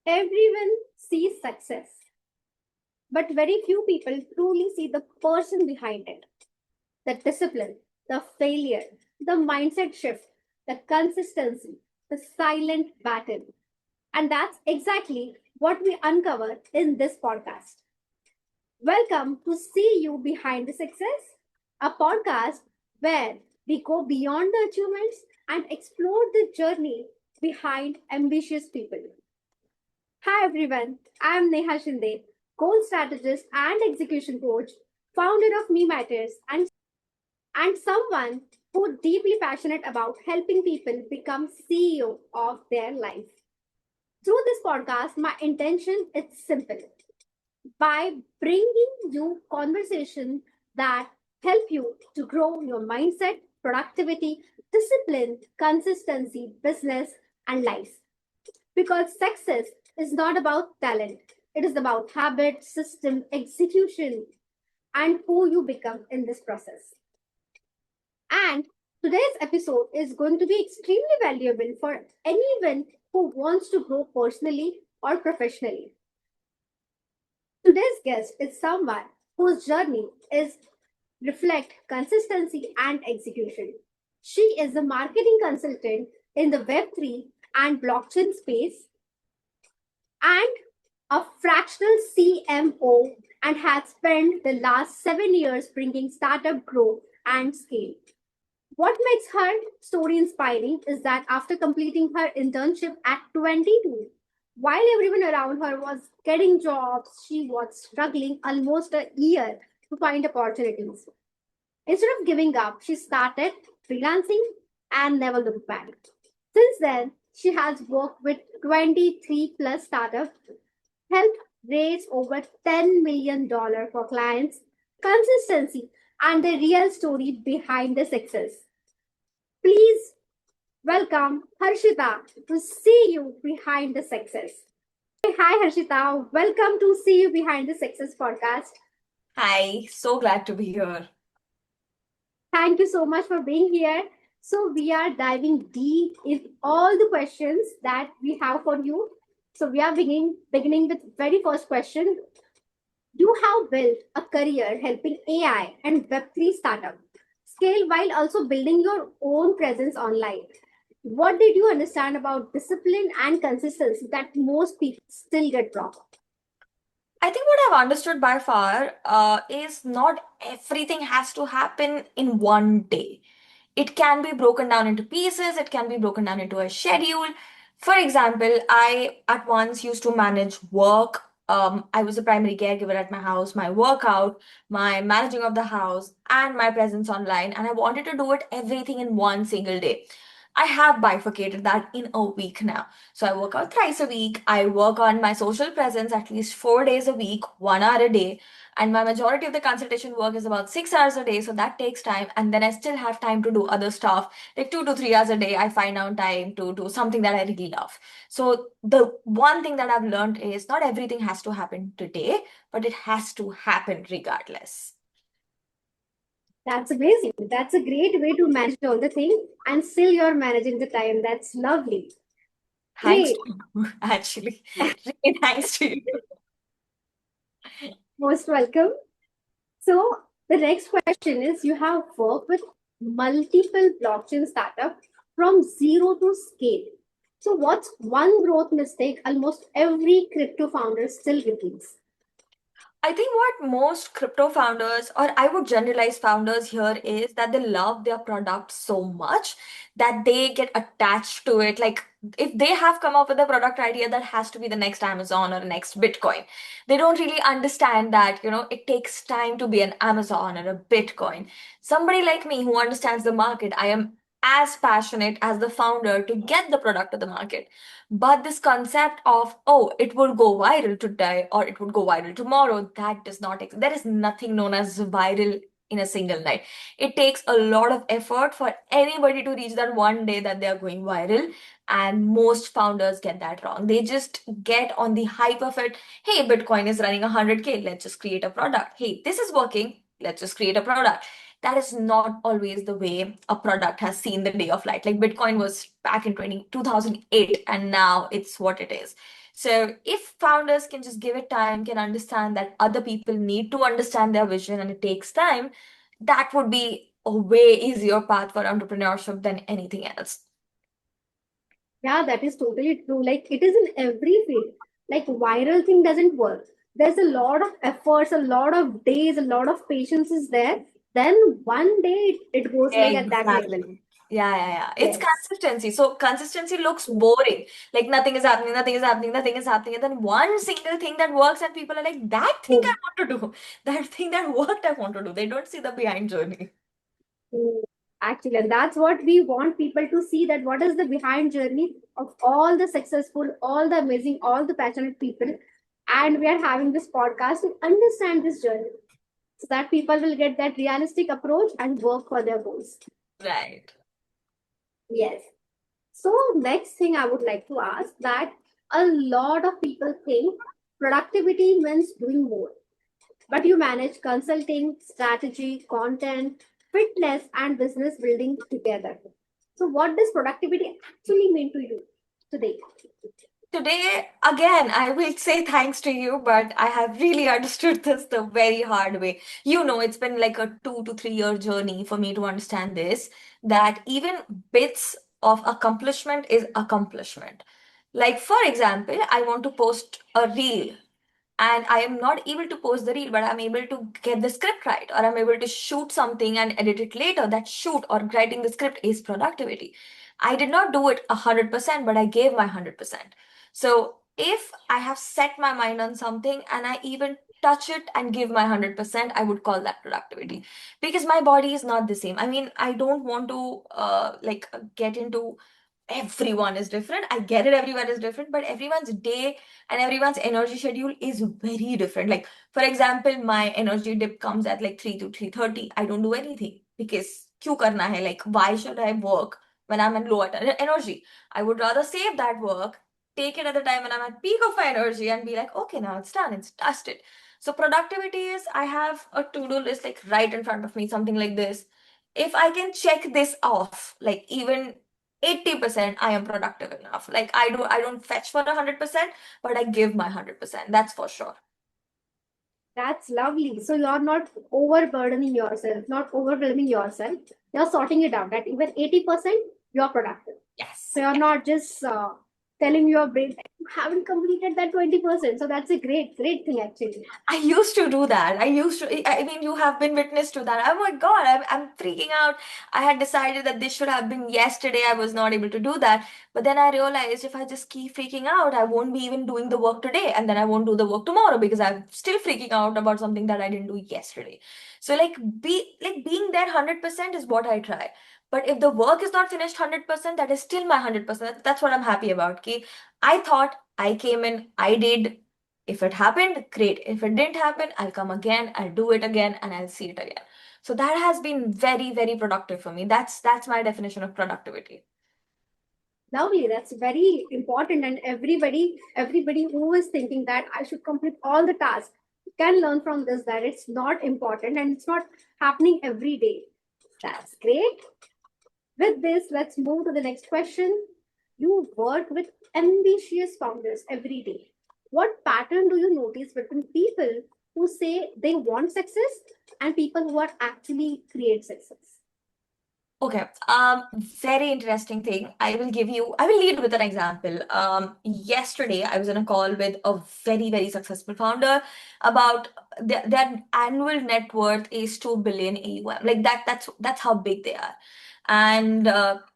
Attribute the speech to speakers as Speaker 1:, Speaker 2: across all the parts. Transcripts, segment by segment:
Speaker 1: Everyone sees success, but very few people truly see the person behind it, the discipline, the failure, the mindset shift, the consistency, the silent battle. And that's exactly what we uncover in this podcast. Welcome to See You Behind the Success, a podcast where we go beyond the achievements and explore the journey behind ambitious people. Hi everyone, I am Neha Shinde, goal strategist and execution coach, founder of Me Matters, and someone who deeply passionate about helping people become CEO of their life. Through this podcast, my intention is simple. By bringing you conversation that help you to grow your mindset, productivity, discipline, consistency, business, and life. Because success is not about talent, it is about habit, system, execution, and who you become in this process. And today's episode is going to be extremely valuable for anyone who wants to grow personally or professionally. Today's guest is someone whose journey is reflect consistency and execution. She is a marketing consultant in the Web3 and blockchain space and a fractional CMO and has spent the last 7 years bringing startup growth and scale. What makes her story inspiring is that after completing her internship at 22, while everyone around her was getting jobs, she was struggling almost a year to find opportunities. Instead of giving up, she started freelancing and never looked back. Since then, she has worked with 23 plus startups, helped raise over $10 million for clients, consistency, and the real story behind the success. Please welcome Harshita to see you behind the success. Hi Harshita, welcome to See You Behind the Success podcast.
Speaker 2: Hi, so glad to be here.
Speaker 1: Thank you so much for being here. So we are diving deep in all the questions that we have for you. So we are beginning with very first question. You have built a career helping AI and Web3 startup scale while also building your own presence online. What did you understand about discipline and consistency that most people still get wrong?
Speaker 2: I think what I've understood by far is not everything has to happen in one day. It can be broken down into pieces, it can be broken down into a schedule. For example, I at once used to manage work. I was a primary caregiver at my house, my workout, my managing of the house, and my presence online. And I wanted to do it everything in one single day. I have bifurcated that in a week now. So I work out thrice a week. I work on my social presence at least 4 days a week, 1 hour a day. And my majority of the consultation work is about 6 hours a day. So that takes time. And then I still have time to do other stuff. Like 2 to 3 hours a day, I find out time to do something that I really love. So the one thing that I've learned is not everything has to happen today, but it has to happen regardless.
Speaker 1: That's amazing. That's a great way to manage all the things and still you're managing the time. That's lovely.
Speaker 2: Thanks
Speaker 1: Great.
Speaker 2: to you, actually. Really thanks to you.
Speaker 1: Most welcome. So the next question is you have worked with multiple blockchain startups from zero to scale. So what's one growth mistake almost every crypto founder still repeats?
Speaker 2: I think what most crypto founders, or I would generalize founders here, is that they love their product so much that they get attached to it. Like if they have come up with a product idea that has to be the next Amazon or next Bitcoin, they don't really understand that, it takes time to be an Amazon or a Bitcoin. Somebody like me who understands the market, I am as passionate as the founder to get the product to the market. But this concept of, oh, it will go viral today or it would go viral tomorrow, that does not exist. There is nothing known as viral in a single night. It takes a lot of effort for anybody to reach that one day that they are going viral. And most founders get that wrong. They just get on the hype of it. Hey, Bitcoin is running 100K. Let's just create a product. Hey, this is working. Let's just create a product. That is not always the way a product has seen the day of light. Like Bitcoin was back in 2008 and now it's what it is. So if founders can just give it time, can understand that other people need to understand their vision and it takes time, that would be a way easier path for entrepreneurship than anything else.
Speaker 1: Yeah, that is totally true. Like it is in every field. Like viral thing doesn't work. There's a lot of efforts, a lot of days, a lot of patience is there. Then one day it goes like at that level.
Speaker 2: Exactly. Yeah. It's
Speaker 1: Yes.
Speaker 2: consistency. So consistency looks boring. Like nothing is happening, nothing is happening, nothing is happening. And then one single thing that works, and people are like, that thing I
Speaker 1: Boom.
Speaker 2: want to do. That thing that worked, I want to do. They don't see the behind journey.
Speaker 1: Mm. Actually, and that's what we want people to see, that what is the behind journey of all the successful, all the amazing, all the passionate people. And we are having this podcast to understand this journey so that people will get that realistic approach and work for their goals.
Speaker 2: Right.
Speaker 1: Yes. So next thing I would like to ask, that a lot of people think productivity means doing more, but you manage consulting, strategy, content, fitness, and business building together. So what does productivity actually mean to you today?
Speaker 2: Today, again, I will say thanks to you, but I have really understood this the very hard way. It's been like a 2 to 3 year journey for me to understand this, that even bits of accomplishment is accomplishment. Like, for example, I want to post a reel and I am not able to post the reel, but I'm able to get the script right, or I'm able to shoot something and edit it later. That shoot or writing the script is productivity. I did not do it 100%, but I gave my 100%. So if I have set my mind on something and I even touch it and give my 100%, I would call that productivity, because my body is not the same. I mean, I don't want to get into everyone is different. I get it, everyone is different, but everyone's day and everyone's energy schedule is very different. Like, for example, my energy dip comes at like 3 to 3:30. I don't do anything because क्यों करना है? Like, why should I work when I'm in low energy? I would rather save that work, take it at the time when I'm at peak of my energy, and be like, okay, now it's done, it's dusted. So productivity is, I have a to-do list like right in front of me, something like this. If I can check this off, like even 80%, I am productive enough. Like, I don't fetch for 100%, but I give my 100%. That's for sure.
Speaker 1: That's lovely. So you're not overburdening yourself, not overwhelming yourself. You're sorting it out. That even 80% you're productive.
Speaker 2: Yes.
Speaker 1: So you're not just telling your brain that you haven't completed that 20%. So that's a great thing actually.
Speaker 2: I used to do that. I mean, you have been witness to that. Oh my God, I'm freaking out. I had decided that this should have been yesterday. I was not able to do that. But then I realized if I just keep freaking out, I won't be even doing the work today. And then I won't do the work tomorrow because I'm still freaking out about something that I didn't do yesterday. So being there 100% is what I try. But if the work is not finished 100%, that is still my 100%. That's what I'm happy about. Ki I thought I came in, I did. If it happened, great. If it didn't happen, I'll come again, I'll do it again, and I'll see it again. So that has been very, very productive for me. That's my definition of productivity.
Speaker 1: Lovely. That's very important. And everybody who is thinking that I should complete all the tasks can learn from this, that it's not important and it's not happening every day. That's great. With this, let's move to the next question. You work with ambitious founders every day. What pattern do you notice between people who say they want success and people who are actually create success?
Speaker 2: Okay, very interesting thing. I will lead with an example. Yesterday I was on a call with a very, very successful founder about their annual net worth is 2 billion AUM. Like that's how big they are. And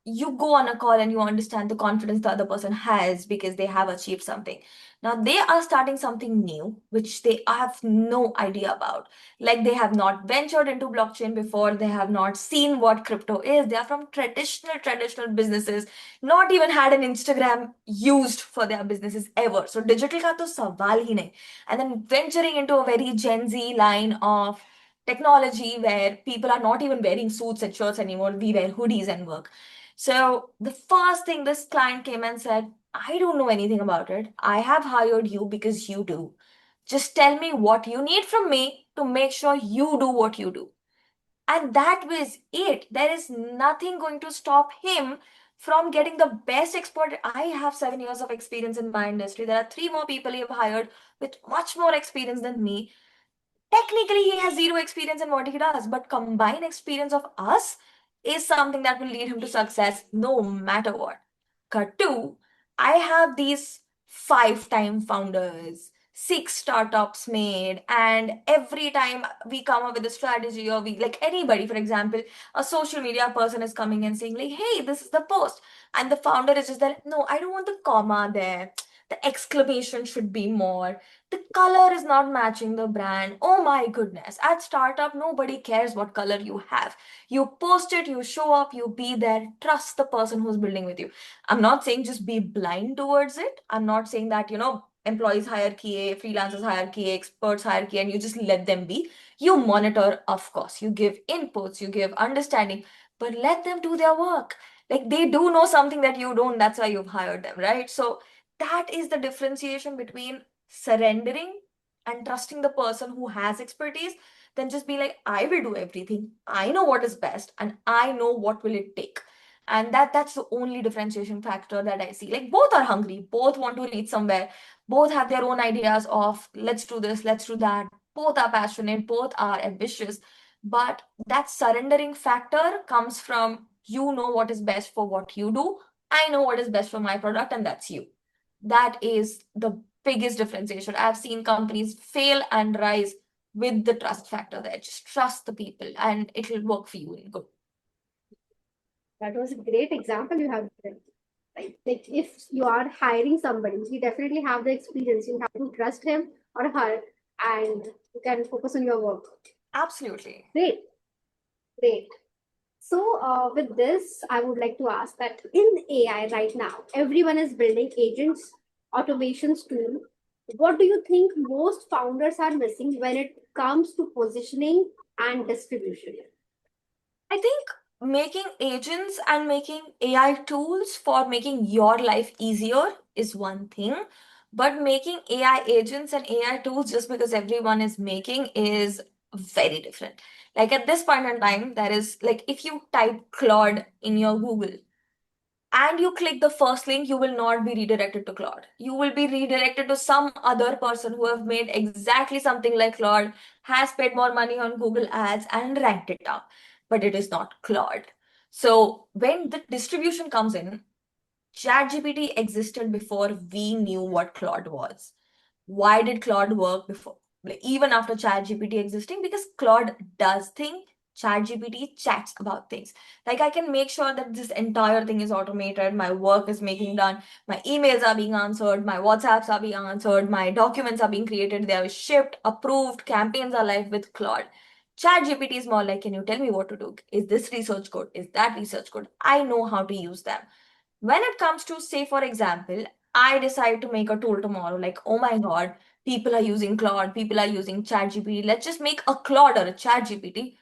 Speaker 2: you go on a call and you understand the confidence the other person has because they have achieved something. Now they are starting something new, which they have no idea about. Like, they have not ventured into blockchain before, they have not seen what crypto is. They are from traditional businesses, not even had an Instagram used for their businesses ever. So digital ka to sawal hi nahi. And then venturing into a very Gen Z line of technology where people are not even wearing suits and shirts anymore, we wear hoodies and work. So the first thing, this client came and said, I don't know anything about it, I have hired you because you do. Just tell me what you need from me to make sure you do what you do. And that was it. There is nothing going to stop him from getting the best expert. I have 7 years of experience in my industry. There are three more people you have hired with much more experience than me. Technically, he has zero experience in what he does, but combined experience of us is something that will lead him to success no matter what. Cut two, I have these five-time founders, six startups made, and every time we come up with a strategy, or we like anybody, for example, a social media person is coming and saying, like, hey, this is the post. And the founder is just like, no, I don't want the comma there. The exclamation should be more. The color is not matching the brand. Oh my goodness. At startup, nobody cares what color you have. You post it, you show up, you be there. Trust the person who's building with you. I'm not saying just be blind towards it. I'm not saying that, employees hierarchy, freelancers hierarchy, experts hierarchy, and you just let them be. You monitor, of course. You give inputs, you give understanding, but let them do their work. Like they do know something that you don't. That's why you've hired them, right? So that is the differentiation between surrendering and trusting the person who has expertise than just be like, I will do everything, I know what is best, and I know what will it take. And that's the only differentiation factor that I see. Like both are hungry, both want to reach somewhere, both have their own ideas of let's do this, let's do that, both are passionate, both are ambitious, but that surrendering factor comes from you know what is best for what you do, I know what is best for my product, and that's you. That is the biggest differentiation. I've seen companies fail and rise with the trust factor there. Just trust the people and it'll work for you in good.
Speaker 1: That was a great example you have given. Right? Like if you are hiring somebody, you definitely have the experience. You have to trust him or her, and you can focus on your work.
Speaker 2: Absolutely.
Speaker 1: Great, great. So, with this, I would like to ask that in AI right now, everyone is building agents, automations tool. What do you think most founders are missing when it comes to positioning and distribution?
Speaker 2: I think making agents and making AI tools for making your life easier is one thing, but making AI agents and AI tools just because everyone is making is very different. Like at this point in time, there is like if you type Claude in your Google, and you click the first link, you will not be redirected to Claude. You will be redirected to some other person who have made exactly something like Claude, has paid more money on Google Ads and ranked it up, but it is not Claude. So when the distribution comes in, ChatGPT existed before we knew what Claude was. Why did Claude work before? Like, even after ChatGPT existing, because Claude does think, ChatGPT chats about things. Like I can make sure that this entire thing is automated, my work is making done, my emails are being answered, my WhatsApps are being answered, my documents are being created, they are shipped, approved, campaigns are live with Claude. ChatGPT is more like, can you tell me what to do? Is this research good? Is that research good? I know how to use them. When it comes to, say, for example, I decide to make a tool tomorrow, like, oh my God, people are using Claude, people are using ChatGPT. Let's just make a Claude or a ChatGPT.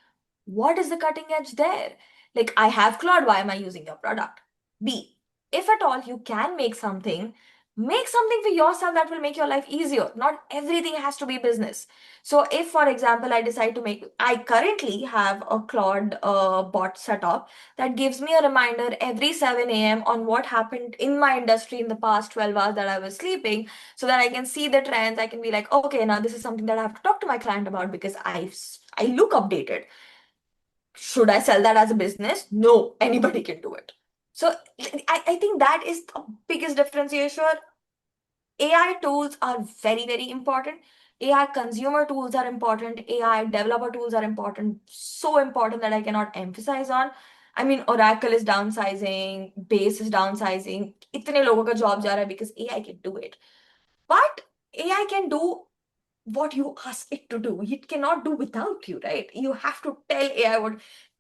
Speaker 2: What is the cutting edge there? Like, I have Claude, why am I using your product? B, if at all you can make something for yourself that will make your life easier. Not everything has to be business. So, if for example, I decide to make, I currently have a Claude bot set up that gives me a reminder every 7 a.m. on what happened in my industry in the past 12 hours that I was sleeping, so that I can see the trends. I can be like, okay, now this is something that I have to talk to my client about because I look updated. Should I sell that as a business? No, anybody can do it. So I think that is the biggest differentiation. AI tools are very, very important. AI consumer tools are important. AI developer tools are important. So important that I cannot emphasize on. I mean, Oracle is downsizing, Base is downsizing. इतने लोगों का job जा रहा है because AI can do it. But AI can do what you ask it to do. It cannot do without you, right? You have to tell AI what.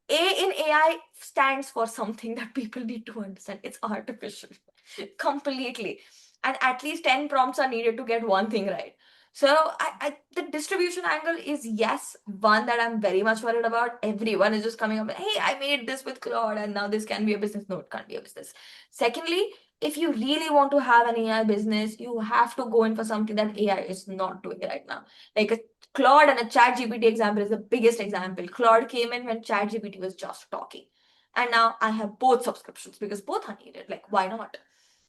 Speaker 2: A in AI stands for something that people need to understand. It's artificial, completely. And at least 10 prompts are needed to get one thing right. So the distribution angle is, yes, one that I'm very much worried about. Everyone is just coming up, hey, I made this with Claude and now this can be a business. No, it can't be a business. Secondly, if you really want to have an AI business, you have to go in for something that AI is not doing right now. Like a Claude and a ChatGPT example is the biggest example. Claude came in when ChatGPT was just talking. And now I have both subscriptions because both are needed. Like, why not?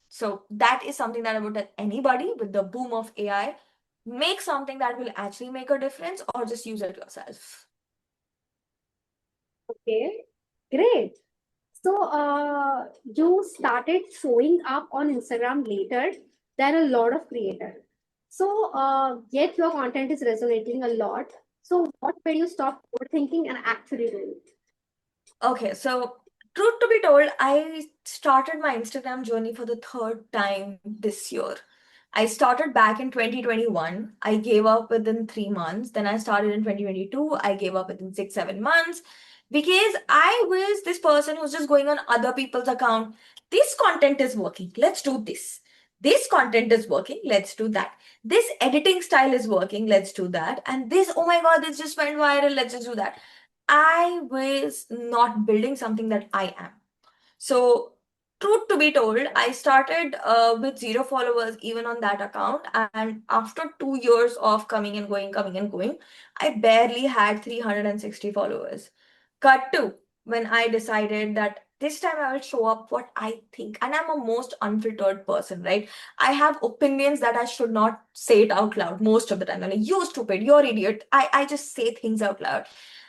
Speaker 2: So that is something that I would tell anybody with the boom of AI. Make something that will actually make a difference or just use it yourself.
Speaker 1: Okay, great. So, you started showing up on Instagram later than a lot of creators. So, yet your content is resonating a lot. So, what made you stop overthinking and actually do it?
Speaker 2: Okay, so truth to be told, I started my Instagram journey for the third time this year. I started back in 2021. I gave up within 3 months. Then I started in 2022. I gave up within 6, 7 months because I was this person who's just going on other people's account. This content is working. Let's do this. This content is working. Let's do that. This editing style is working. Let's do that. And this, oh my God, this just went viral. Let's just do that. I was not building something that I am. So, truth to be told, I started with 0 followers even on that account. And after 2 years of coming and going, I barely had 360 followers. Cut to when I decided that this time I will show up what I think. And I'm a most unfiltered person, right? I have opinions that I should not say it out loud most of the time. I'm like, you stupid, you're idiot. I just say things out loud.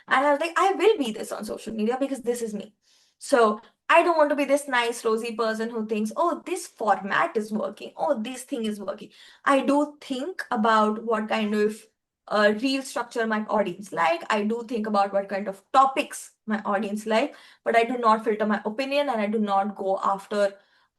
Speaker 2: And I was like, I will be this on social media because this is me. So I don't want to be this nice, rosy person who thinks, oh, this format is working. Oh, this thing is working. I do think about what kind of reel structure my audience like. I do think about what kind of topics my audience like, but I do not filter my opinion and I do not go after,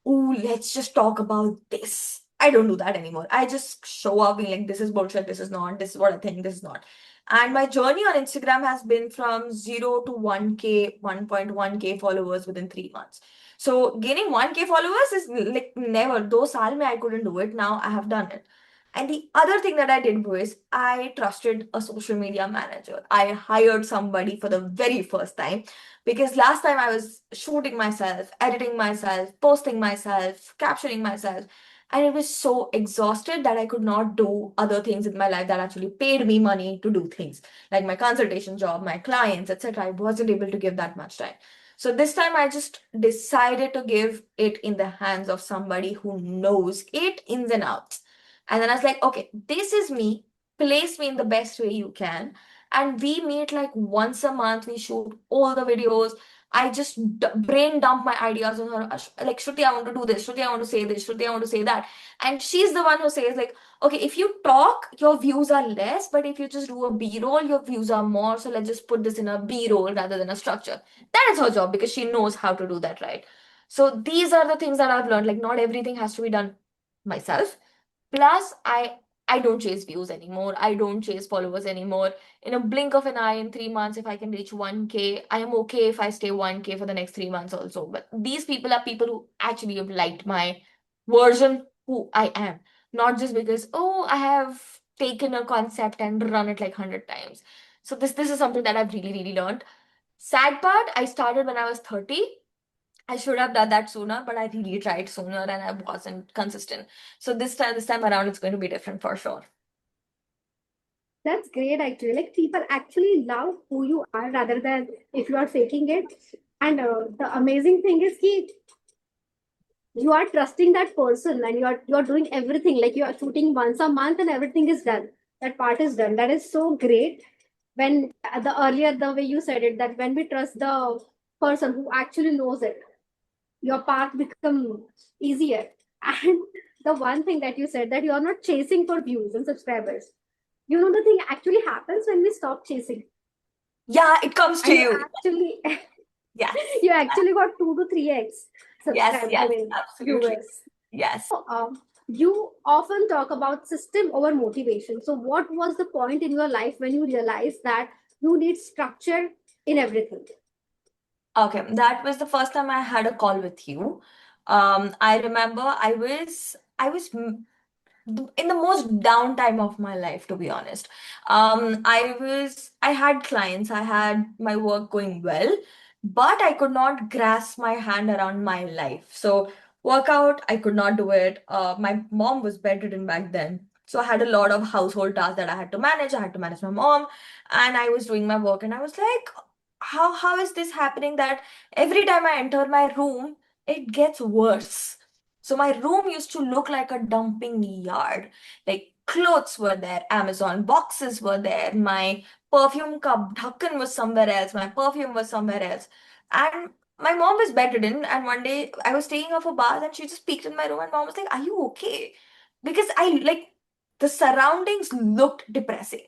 Speaker 2: oh, let's just talk about this. I don't do that anymore. I just show up being like, this is bullshit, this is not, this is what I think, this is not. And my journey on Instagram has been from 0 to 1K, 1.1K followers within 3 months. So gaining 1K followers is like never, though saal mein I couldn't do it. Now I have done it. And the other thing that I did was I trusted a social media manager. I hired somebody for the very first time because last time I was shooting myself, editing myself, posting myself, capturing myself. And it was so exhausted that I could not do other things in my life that actually paid me money to do things like my consultation job, my clients, etc. I wasn't able to give that much time. So this time I just decided to give it in the hands of somebody who knows it ins and outs. And then I was like, okay, this is me. Place me in the best way you can. And we meet like once a month. We shoot all the videos. I just brain dump my ideas on her. Like, Shruti, I want to do this. Shruti, I want to say this. Shruti, I want to say that. And she's the one who says, like, okay, if you talk, your views are less. But if you just do a B roll, your views are more. So let's just put this in a B roll rather than a structure. That is her job because she knows how to do that, right? So these are the things that I've learned. Like, not everything has to be done myself. Plus, I don't chase views anymore. I don't chase followers anymore. In a blink of an eye, in 3 months, if I can reach 1K, I am okay if I stay 1K for the next 3 months also. But these people are people who actually have liked my version who I am. Not just because, oh, I have taken a concept and run it like 100 times. So this is something that I've really, really learned. Sad part, I started when I was 30. I should have done that sooner, but I really tried sooner and I wasn't consistent. So this time around, it's going to be different for sure.
Speaker 1: That's great, actually. Like, people actually love who you are rather than if you are faking it. And the amazing thing is, you are trusting that person and you're doing everything. Like, you are shooting once a month and everything is done. That part is done. That is so great. When the earlier the way you said it, that when we trust the person who actually knows it, your path become easier. And the one thing that you said, that you are not chasing for views and subscribers. You know, the thing actually happens when we stop chasing,
Speaker 2: Yeah, it comes to
Speaker 1: and you
Speaker 2: you.
Speaker 1: actually
Speaker 2: Yes,
Speaker 1: you actually got 2 to 3x
Speaker 2: yes,
Speaker 1: subscribers. I
Speaker 2: yes,
Speaker 1: mean,
Speaker 2: absolutely.
Speaker 1: viewers.
Speaker 2: Yes.
Speaker 1: You often talk about system over motivation. So, what was the point in your life when you realized that you need structure in everything?
Speaker 2: Okay, that was the first time I had a call with you. I remember I was in the most downtime of my life, to be honest. I had clients, I had my work going well, but I could not grasp my hand around my life. So workout, I could not do it. My mom was bedridden back then. So I had a lot of household tasks that I had to manage. I had to manage my mom, and I was doing my work, and I was like, how is this happening that every time I enter my room, it gets worse. So my room used to look like a dumping yard. Like clothes were there, Amazon boxes were there, my perfume cup dhakkan was somewhere else, my perfume was somewhere else. And my mom was bedridden, and one day I was taking her for bath and she just peeked in my room and mom was like, "Are you okay?" Because I like the surroundings looked depressing.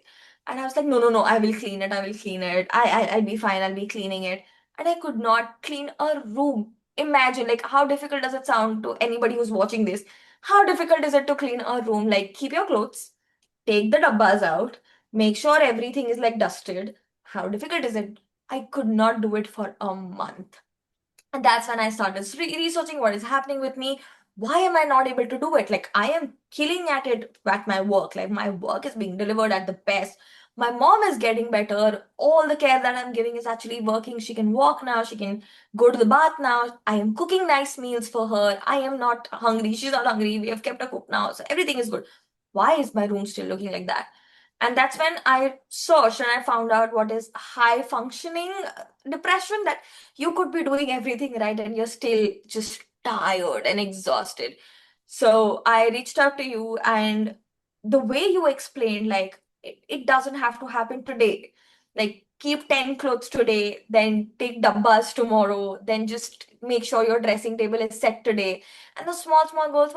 Speaker 2: And I was like, no, no, no, I will clean it. I will clean it. I'll be fine. I'll be cleaning it. And I could not clean a room. Imagine, like, how difficult does it sound to anybody who's watching this? How difficult is it to clean a room? Like, keep your clothes, take the dabbas out, make sure everything is like dusted. How difficult is it? I could not do it for a month. And that's when I started researching what is happening with me. Why am I not able to do it? Like, I am killing at it at my work. Like, my work is being delivered at the best. My mom is getting better. All the care that I'm giving is actually working. She can walk now. She can go to the bath now. I am cooking nice meals for her. I am not hungry. She's not hungry. We have kept a cook now. So everything is good. Why is my room still looking like that? And that's when I searched and I found out what is high functioning depression, that you could be doing everything right and you're still just tired and exhausted. So I reached out to you, and the way you explained, like, it doesn't have to happen today. Like, keep 10 clothes today, then take dabbas tomorrow, then just make sure your dressing table is set today. And the small, small goals.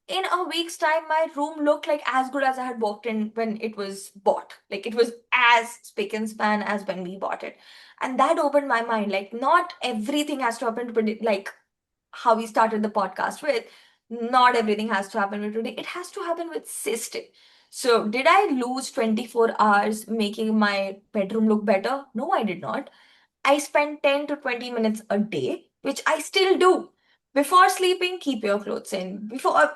Speaker 2: In a week's time, my room looked like as good as I had walked in when it was bought. Like, it was as spick and span as when we bought it. And that opened my mind. Like, not everything has to happen to predict, like how we started the podcast with. Not everything has to happen with today. It has to happen with system. So, did I lose 24 hours making my bedroom look better? No, I did not. I spend 10 to 20 minutes a day, which I still do. Before sleeping, keep your clothes in.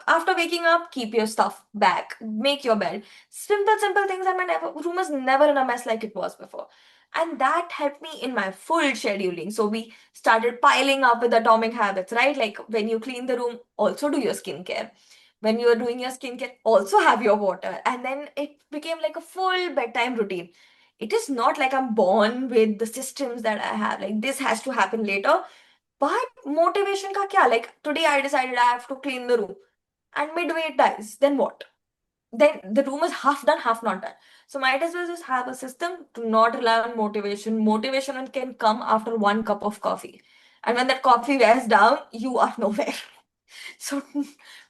Speaker 2: After waking up, keep your stuff back. Make your bed. Simple, simple things, and my room is never in a mess like it was before. And that helped me in my full scheduling. So we started piling up with atomic habits, right? Like, when you clean the room, also do your skincare. When you are doing your skincare, also have your water. And then it became like a full bedtime routine. It is not like I'm born with the systems that I have. Like, this has to happen later. But motivation ka kya? Like, today I decided I have to clean the room. And midway it dies. Then what? Then the room is half done, half not done. So might as well just have a system to not rely on motivation. Motivation can come after one cup of coffee. And when that coffee wears down, you are nowhere. So,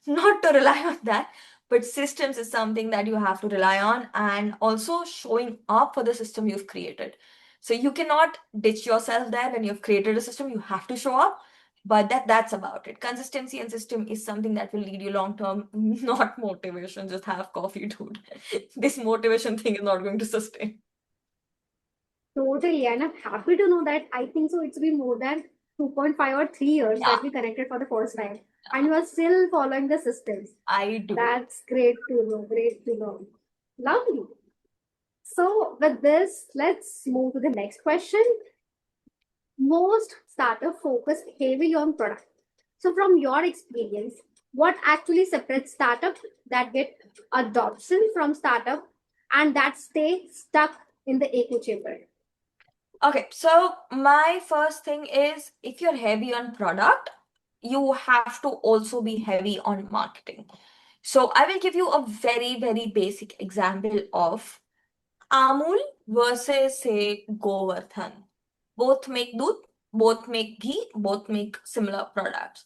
Speaker 2: not to rely on that, but systems is something that you have to rely on, and also showing up for the system you've created. So, you cannot ditch yourself there. When you've created a system, you have to show up. But that's about it. Consistency and system is something that will lead you long term, not motivation. Just have coffee, dude. This motivation thing is not going to sustain.
Speaker 1: Totally. And I'm happy to know that I think so it's been more than 2.5 or 3 years
Speaker 2: Yeah,
Speaker 1: that we connected for the first time. And you are still following the systems.
Speaker 2: I do.
Speaker 1: That's great to know. Great to know. Lovely. So with this, let's move to the next question. Most startup focus heavily on product. So from your experience, what actually separates startup that get adoption from startup and that stay stuck in the echo chamber?
Speaker 2: Okay, so my first thing is, if you're heavy on product, you have to also be heavy on marketing. So I will give you a very, very basic example of Amul versus, say, Govardhan. Both make doodh, both make ghee, both make similar products.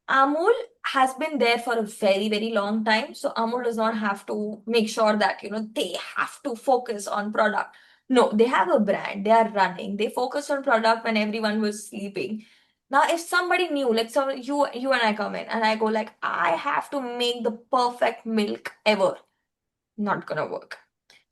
Speaker 2: Amul has been there for a very, very long time. So Amul does not have to make sure that, they have to focus on product. No, they have a brand, they are running. They focused on product when everyone was sleeping. Now, if somebody new, like, so you and I come in and I go like, I have to make the perfect milk ever, not gonna work.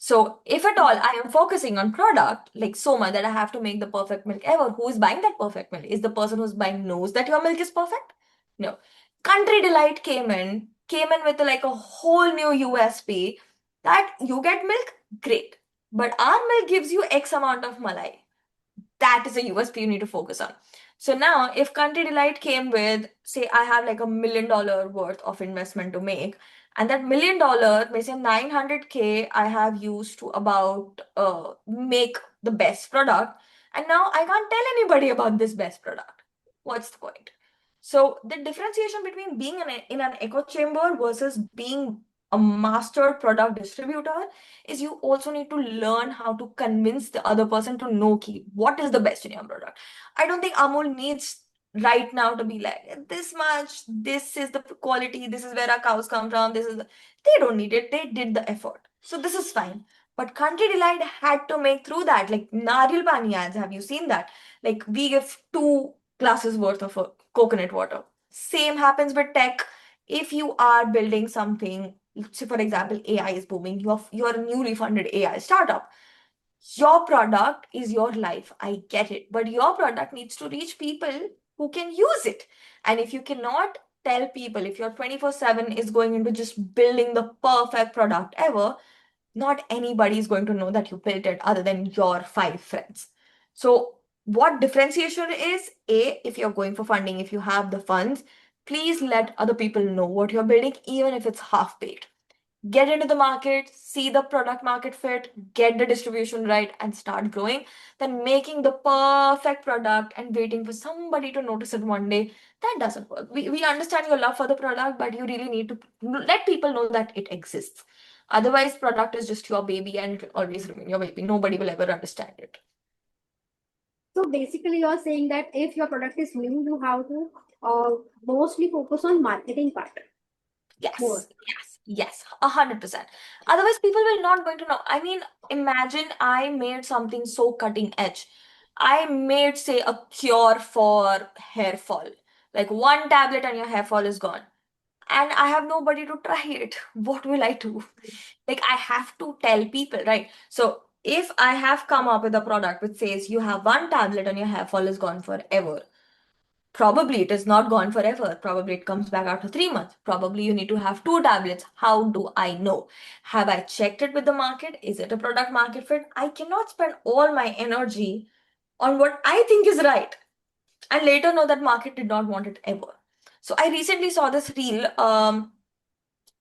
Speaker 2: So if at all I am focusing on product like so much that I have to make the perfect milk ever, who is buying that perfect milk? Is the person who's buying knows that your milk is perfect? No. Country Delight came in with like a whole new USP that you get milk, great. But our milk gives you X amount of malai. That is a USP you need to focus on. So now, if Country Delight came with, say, I have like $1 million worth of investment to make, and that $1 million, may say 900K, I have used to about make the best product. And now I can't tell anybody about this best product. What's the point? So the differentiation between being in an echo chamber versus being a master product distributor is you also need to learn how to convince the other person to know key what is the best in your product. I don't think Amul needs right now to be like this much, this is the quality, this is where our cows come from, they don't need it, they did the effort. So this is fine. But Country Delight had to make through that. Like Nariyal Pani ads, have you seen that? Like we give 2 glasses worth of coconut water. Same happens with tech. If you are building something, say for example, AI is booming, you're a newly funded AI startup. Your product is your life. I get it. But your product needs to reach people who can use it. And if you cannot tell people, if your 24/7 is going into just building the perfect product ever, not anybody is going to know that you built it other than your 5 friends. So, what differentiation is? A, if you're going for funding, if you have the funds, please let other people know what you're building, even if it's half baked. Get into the market, see the product market fit, get the distribution right, and start growing. Then making the perfect product and waiting for somebody to notice it one day, that doesn't work. We understand your love for the product, but you really need to let people know that it exists. Otherwise, product is just your baby and it will always remain your baby. Nobody will ever understand it.
Speaker 1: So basically, you're saying that if your product is new, you have to mostly focus on marketing part more.
Speaker 2: Yes, 100%. Otherwise, people will not going to know. I mean, imagine I made something so cutting edge. I made, say, a cure for hair fall. Like 1 tablet and your hair fall is gone. And I have nobody to try it. What will I do? Like, I have to tell people, right? So, if I have come up with a product which says you have 1 tablet and your hair fall is gone forever, probably it is not gone forever. Probably it comes back after 3 months. Probably you need to have 2 tablets. How do I know? Have I checked it with the market? Is it a product market fit? I cannot spend all my energy on what I think is right and later know that market did not want it ever. So I recently saw this reel,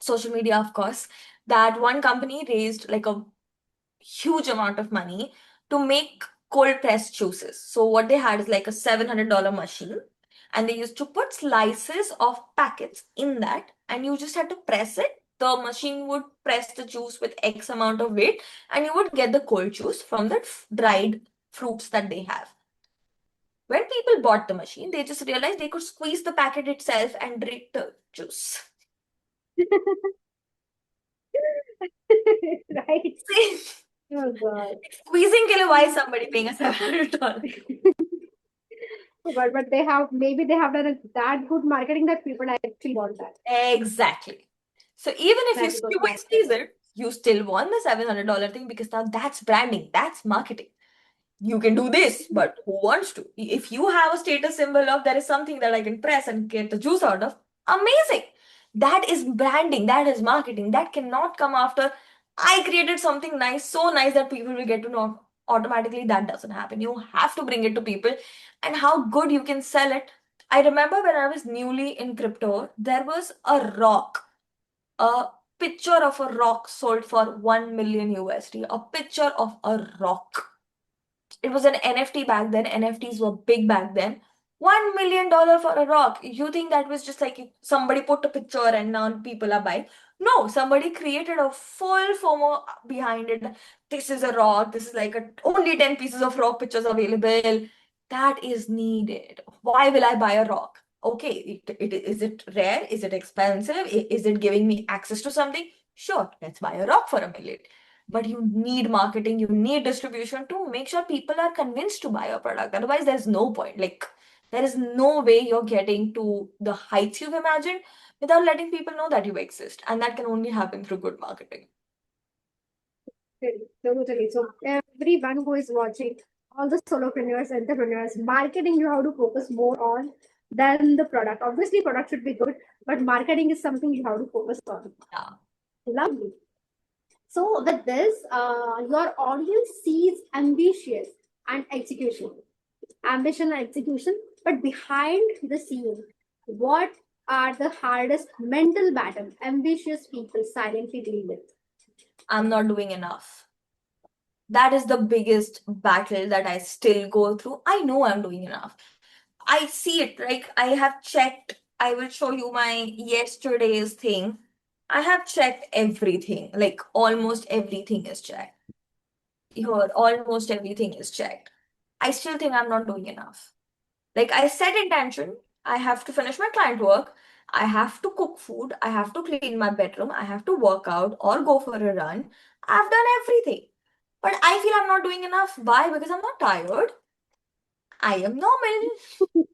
Speaker 2: social media, of course, that one company raised like a huge amount of money to make cold pressed juices. So what they had is like a $700 machine, and they used to put slices of packets in that, and you just had to press it. The machine would press the juice with X amount of weight, and you would get the cold juice from the dried fruits that they have. When people bought the machine, they just realized they could squeeze the packet itself and drink the juice.
Speaker 1: Right? Oh God.
Speaker 2: Squeezing ke liye, why is somebody paying a $700?
Speaker 1: But they have, maybe they have done that good marketing that people actually want that.
Speaker 2: Exactly. So even if you
Speaker 1: That's good
Speaker 2: squeeze
Speaker 1: marketing.
Speaker 2: it, you still want the $700 thing because now that's branding, that's marketing. You can do this, but who wants to? If you have a status symbol of there is something that I can press and get the juice out of, amazing. That is branding, that is marketing. That cannot come after I created something nice, so nice that people will get to know automatically. That doesn't happen. You have to bring it to people and how good you can sell it. I remember when I was newly in crypto, there was a rock, a picture of a rock sold for 1 million USD, a picture of a rock. It was an NFT back then. NFTs were big back then. $1 million for a rock. You think that was just like somebody put a picture and now people are buying? No, somebody created a full FOMO behind it. This is a rock. This is like only 10 pieces of rock pictures available. That is needed. Why will I buy a rock? Okay, is it rare? Is it expensive? Is it giving me access to something? Sure, let's buy a rock for 1 million. But you need marketing, you need distribution to make sure people are convinced to buy your product. Otherwise, there's no point. Like, there is no way you're getting to the heights you've imagined without letting people know that you exist. And that can only happen through good marketing.
Speaker 1: Totally. So everyone who is watching, all the solopreneurs, entrepreneurs, marketing you have to focus more on than the product. Obviously, product should be good, but marketing is something you have to focus on.
Speaker 2: Yeah.
Speaker 1: Lovely. So with this, your audience sees ambitious and execution, ambition and execution, but behind the scene, what are the hardest mental battle ambitious people silently deal with?
Speaker 2: I'm not doing enough. That is the biggest battle that I still go through. I know I'm doing enough. I see it, like I have checked. I will show you my yesterday's thing. I have checked everything, like almost everything is checked. Here, almost everything is checked. I still think I'm not doing enough. Like I set intention, I have to finish my client work, I have to cook food, I have to clean my bedroom, I have to work out or go for a run. I've done everything. But I feel I'm not doing enough. Why? Because I'm not tired. I am normal.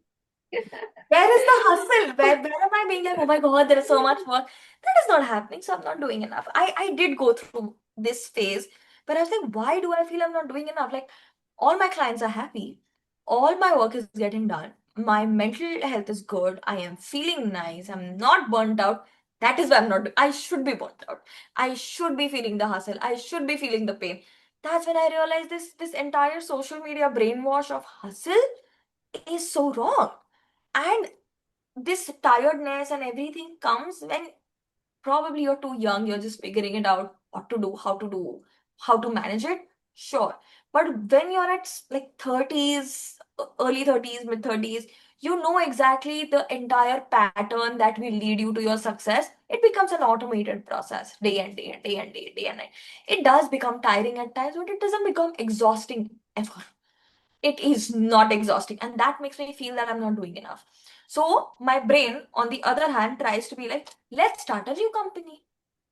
Speaker 2: Where is the hustle? Where am I being like, oh my God, there is so much work? That is not happening, so I'm not doing enough. I did go through this phase, but I was like, why do I feel I'm not doing enough? Like, all my clients are happy, all my work is getting done, my mental health is good, I am feeling nice, I'm not burnt out. That is why I'm not. I should be burnt out. I should be feeling the hustle. I should be feeling the pain. That's when I realized this entire social media brainwash of hustle is so wrong. And this tiredness and everything comes when probably you're too young, you're just figuring it out, what to do, how to manage it. Sure. But when you're at like 30s, early 30s, mid 30s, you know exactly the entire pattern that will lead you to your success. It becomes an automated process, day and day and day and day, day and night. It does become tiring at times, but it doesn't become exhausting ever. It is not exhausting, and that makes me feel that I'm not doing enough. So my brain on the other hand tries to be like, let's start a new company,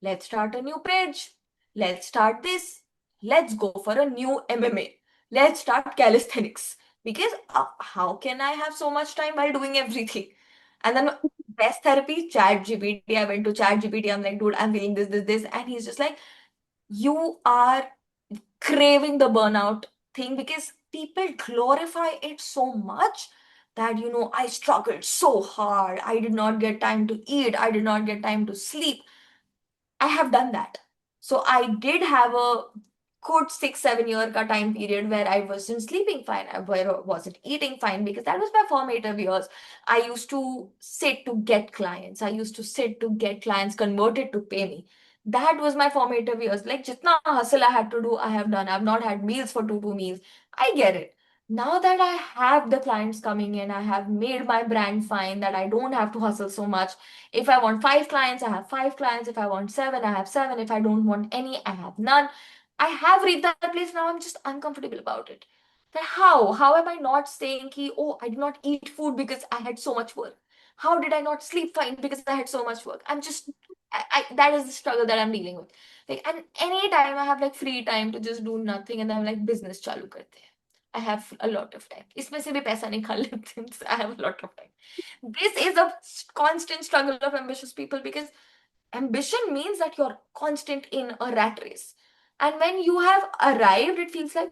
Speaker 2: let's start a new page, let's start this, let's go for a new MMA, let's start calisthenics, because how can I have so much time while doing everything? And then best therapy, chat gpt. I went to chat gpt, I'm like, dude, I'm feeling this, and he's just like, you are craving the burnout thing because people glorify it so much that, I struggled so hard, I did not get time to eat, I did not get time to sleep. I have done that. So I did have a good 6 7 year ka time period where I wasn't sleeping fine, where I wasn't eating fine, because that was my formative years. I used to sit to get clients. I used to sit to get clients converted to pay me. That was my formative years. Like jitna hustle I had to do, I have done. I've not had meals for two meals. I get it. Now that I have the clients coming in, I have made my brand fine, that I don't have to hustle so much. If I want five clients, I have five clients. If I want seven, I have seven. If I don't want any, I have none. I have reached that place now. I'm just uncomfortable about it. That how? How am I not saying ki, oh, I did not eat food because I had so much work? How did I not sleep fine because I had so much work? I'm just, that is the struggle that I'm dealing with. Like, and any time I have like free time to just do nothing, and I'm like, business chalu karte hain. I have a lot of time. इसमें से भी पैसा निकाल लेते हैं. I have a lot of time. This is a constant struggle of ambitious people, because ambition means that you're constant in a rat race. And when you have arrived, it feels like,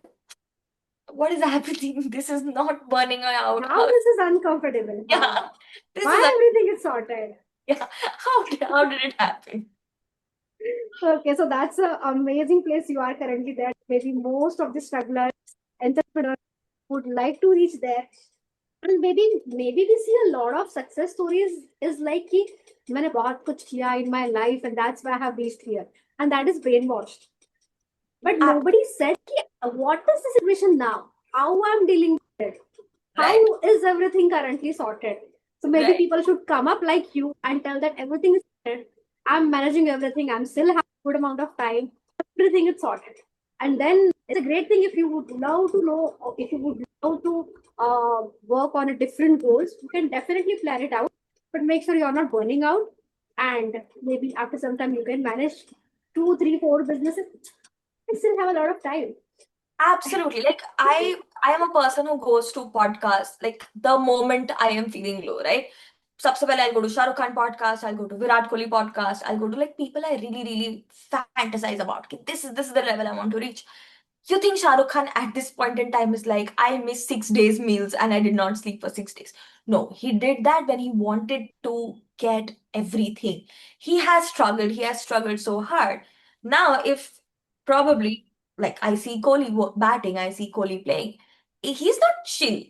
Speaker 2: what is happening? This is not burning out.
Speaker 1: How this is uncomfortable?
Speaker 2: Yeah, this
Speaker 1: Why
Speaker 2: is a,
Speaker 1: everything is sorted?
Speaker 2: yeah. How did it happen?
Speaker 1: Okay, so that's an amazing place you are currently there. Maybe most of the strugglers, entrepreneurs would like to reach there. And maybe we see a lot of success stories is like कि मैंने बहुत कुछ किया in my life and that's why I have reached here. And that is brainwashed. But
Speaker 2: Ah,
Speaker 1: nobody said कि what is the situation now? How I'm dealing with it? How
Speaker 2: right,
Speaker 1: is everything currently sorted? So maybe
Speaker 2: right.
Speaker 1: people should come up like you and tell that everything is sorted. I'm managing everything. I'm still having a good amount of time. Everything is sorted. And then it's a great thing if you would love to know, or if you would love to work on a different goals, you can definitely plan it out. But make sure you're not burning out. And maybe after some time you can manage two, three, four businesses. You still have a lot of time.
Speaker 2: Absolutely. Like I am a person who goes to podcasts like the moment I am feeling low, right? सबसे पहले I'll go to Shah Rukh Khan podcast, I'll go to Virat Kohli podcast, I'll go to like people I really, really fantasize about. कि this is the level I want to reach. You think Shah Rukh Khan at this point in time is like, I missed 6 days meals and I did not sleep for 6 days. No, he did that when he wanted to get everything. He has struggled so hard. Now, if probably like I see Kohli batting, I see Kohli playing, he's not chill,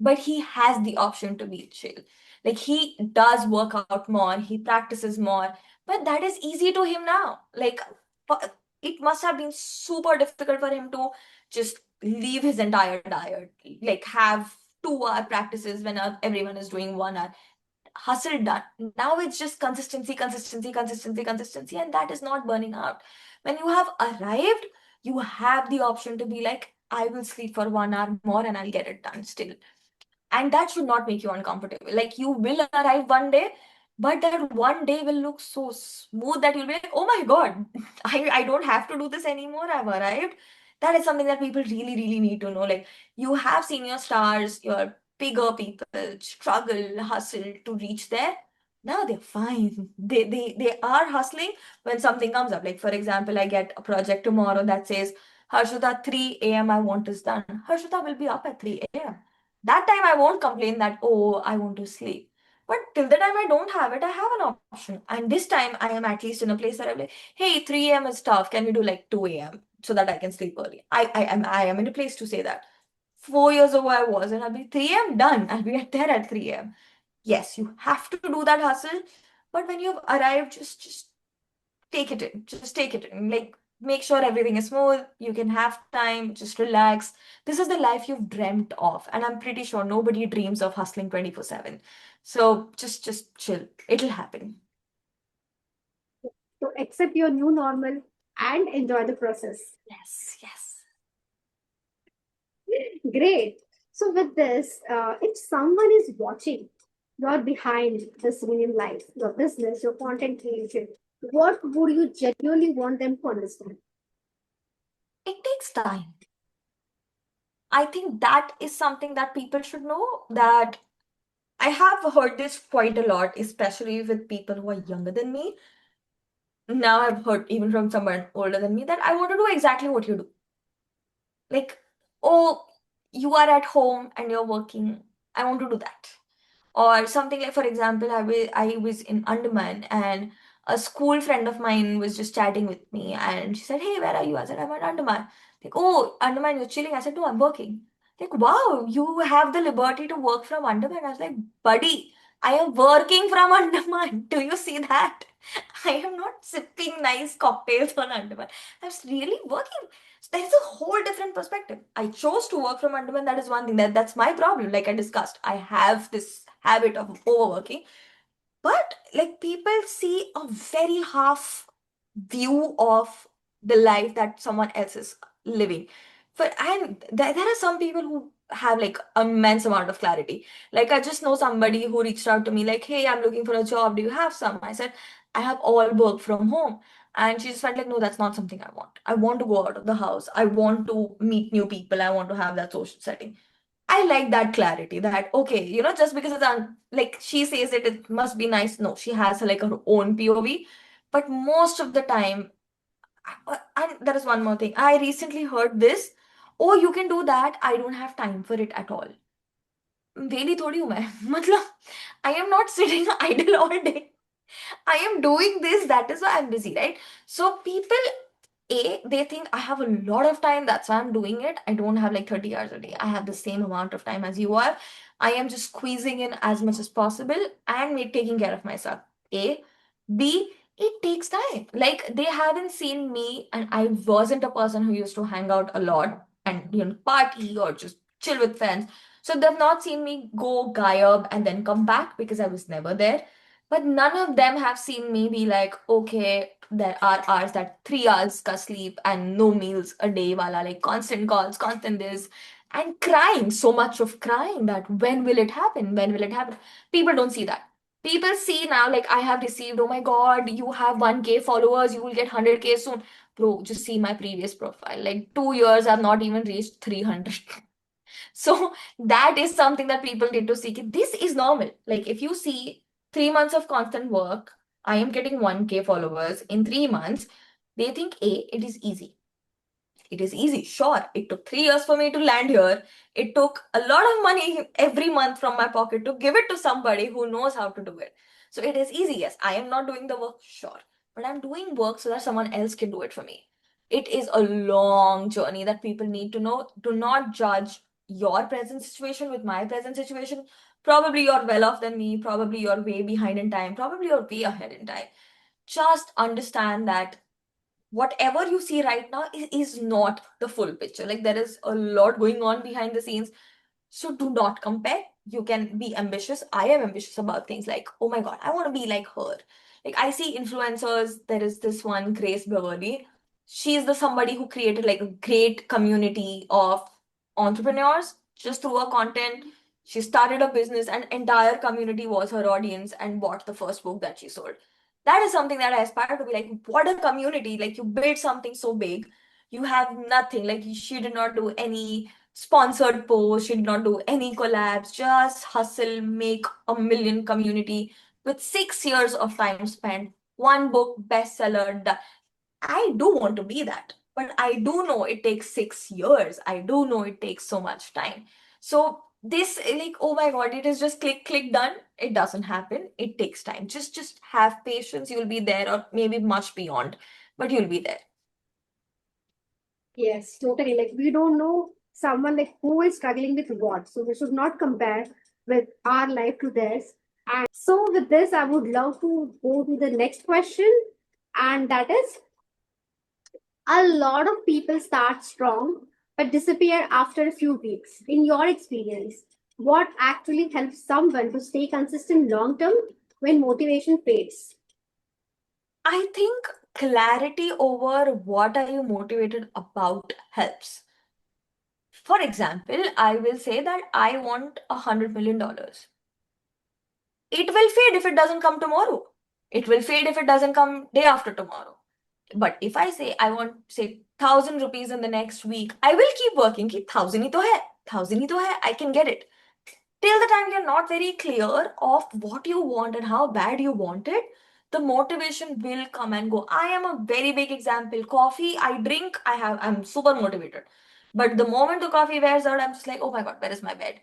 Speaker 2: but he has the option to be chill. Like he does work out more, he practices more, but that is easy to him now. Like it must have been super difficult for him to just leave his entire diet, like have 2 hour practices when everyone is doing 1 hour. Hustle done. Now it's just consistency, consistency, consistency, consistency, and that is not burning out. When you have arrived, you have the option to be like, I will sleep for 1 hour more and I'll get it done still. And that should not make you uncomfortable. Like you will arrive one day, but that one day will look so smooth that you'll be like, oh my God, I don't have to do this anymore. I've arrived. That is something that people really, really need to know. Like you have seen your stars, your bigger people struggle, hustle to reach there. Now they're fine. They are hustling when something comes up. Like for example, I get a project tomorrow that says, Harshita, 3 a.m. I want this done. Harshita will be up at 3 a.m. That time I won't complain that, oh, I want to sleep. But till the time I don't have it, I have an option. And this time I am at least in a place where I'm like, hey, 3 a.m. is tough. Can we do like 2 a.m. so that I can sleep early? I am in a place to say that. 4 years ago I was, and I'll be 3 a.m. done. I'll be at there at 3 a.m. Yes, you have to do that hustle. But when you've arrived, just take it in. Just take it in. Like, make sure everything is smooth. You can have time. Just relax. This is the life you've dreamt of. And I'm pretty sure nobody dreams of hustling 24/7. So just chill. It'll happen.
Speaker 1: So accept your new normal and enjoy the process.
Speaker 2: Yes, yes.
Speaker 1: Great. So with this, if someone is watching, you're behind this winning life, your business, your content creation, what would you genuinely want them to understand?
Speaker 2: It takes time. I think that is something that people should know, that I have heard this quite a lot, especially with people who are younger than me. Now I've heard even from someone older than me that I want to do exactly what you do. Like, oh, you are at home and you're working. I want to do that. Or something like, for example, I was in Andaman and a school friend of mine was just chatting with me and she said, hey, where are you? I said, I'm at Andaman. Like, oh, Andaman, you're chilling. I said, no, I'm working. Like, wow, you have the liberty to work from Andaman. I was like, buddy, I am working from Andaman. Do you see that? I am not sipping nice cocktails on Andaman. I was really working. So there is a whole different perspective. I chose to work from Andaman. That is one thing. That's my problem. Like I discussed, I have this habit of overworking. But like people see a very half view of the life that someone else is living. And there are some people who have like immense amount of clarity. Like I just know somebody who reached out to me like, hey, I'm looking for a job. Do you have some? I said, I have all work from home. And she just felt like, no, that's not something I want. I want to go out of the house. I want to meet new people. I want to have that social setting. I like that clarity that, okay, just because it's like she says it must be nice. No, she has like her own POV. But most of the time, and there is one more thing. I recently heard this. Oh, you can do that. I don't have time for it at all. वेली थोड़ी हूं मैं मतलब I am not sitting idle all day. I am doing this. That is why I'm busy, right? So people, they think I have a lot of time. That's why I'm doing it. I don't have like 30 hours a day. I have the same amount of time as you are. I am just squeezing in as much as possible and taking care of myself. A. B. It takes time. Like they haven't seen me, and I wasn't a person who used to hang out a lot and party or just chill with friends. So they've not seen me go gayab and then come back because I was never there. But none of them have seen me be like, okay, there are hours that 3 hours ka sleep and no meals a day, wala, like constant calls, constant this, and crying, so much of crying that when will it happen? When will it happen? People don't see that. People see now, like I have received, oh my God, you have 1K followers, you will get 100K soon. Bro, just see my previous profile. Like 2 years, I've not even reached 300. So that is something that people need to see. This is normal. Like if you see 3 months of constant work, I am getting 1K followers in 3 months, they think, A, it is easy. It is easy. Sure, it took 3 years for me to land here. It took a lot of money every month from my pocket to give it to somebody who knows how to do it. So it is easy. Yes, I am not doing the work, sure. But I'm doing work so that someone else can do it for me. It is a long journey that people need to know. Do not judge your present situation with my present situation. Probably you're well off than me. Probably you're way behind in time. Probably you're way ahead in time. Just understand that whatever you see right now is not the full picture. Like there is a lot going on behind the scenes. So do not compare. You can be ambitious. I am ambitious about things like, oh my God, I want to be like her. Like I see influencers. There is this one, Grace Beverly. She's the somebody who created like a great community of entrepreneurs just through her content. She started a business and entire community was her audience and bought the first book that she sold. That is something that I aspire to be like, what a community. Like you build something so big. You have nothing. Like she did not do any sponsored posts, she did not do any collabs, just hustle, make a million community with 6 years of time spent, one book bestseller. I do want to be that, but I do know it takes 6 years. I do know it takes so much time. So this like, oh my God, it is just click click done. It doesn't happen. It takes time. Just have patience. You'll be there, or maybe much beyond, but you'll be there.
Speaker 1: Yes, totally. Like we don't know someone like who is struggling with what. So we should not compare with our life to theirs. And so with this, I would love to go to the next question. And that is, a lot of people start strong but disappear after a few weeks. In your experience, what actually helps someone to stay consistent long term when motivation fades?
Speaker 2: I think clarity over what are you motivated about helps. For example, I will say that I want $100 million. It will fade if it doesn't come tomorrow. It will fade if it doesn't come day after tomorrow. But if I say I want, say, 1,000 rupees in the next week, I will keep working. Ki thousand hi to hai, thousand hi to hai. I can get it. Till the time you're not very clear of what you want and how bad you want it, the motivation will come and go. I am a very big example. Coffee, I drink, I'm super motivated. But the moment the coffee wears out, I'm just like, oh my God, where is my bed?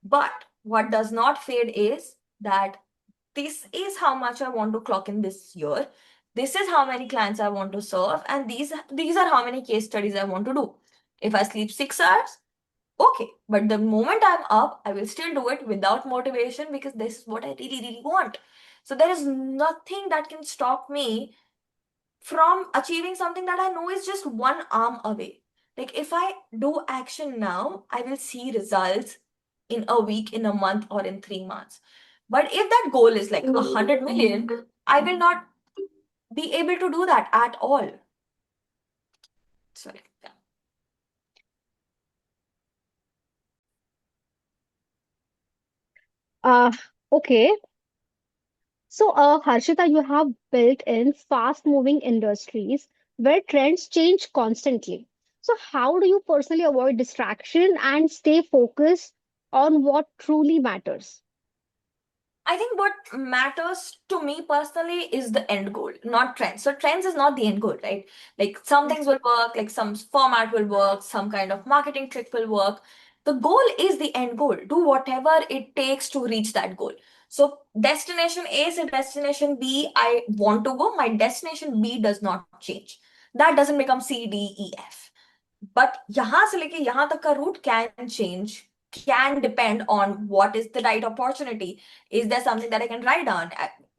Speaker 2: But what does not fade is that this is how much I want to clock in this year. This is how many clients I want to serve, and these are how many case studies I want to do. If I sleep 6 hours, okay, but the moment I'm up, I will still do it without motivation because this is what I really, really want. So there is nothing that can stop me from achieving something that I know is just one arm away. Like if I do action now, I will see results in a week, in a month, or in 3 months. But if that goal is like 100 million, I will not be able to do that at all. Sorry. Yeah.
Speaker 1: Uh, okay. So, Harshita, you have built in fast-moving industries where trends change constantly. So, how do you personally avoid distraction and stay focused on what truly matters?
Speaker 2: I think what matters to me personally is the end goal, not trends. So trends is not the end goal, right? Like some things will work, like some format will work, some kind of marketing trick will work. The goal is the end goal. Do whatever it takes to reach that goal. So destination A is a destination B. I want to go. My destination B does not change. That doesn't become C, D, E, F. But यहाँ से लेके यहाँ तक का route can change, can depend on what is the right opportunity. Is there something that I can ride on?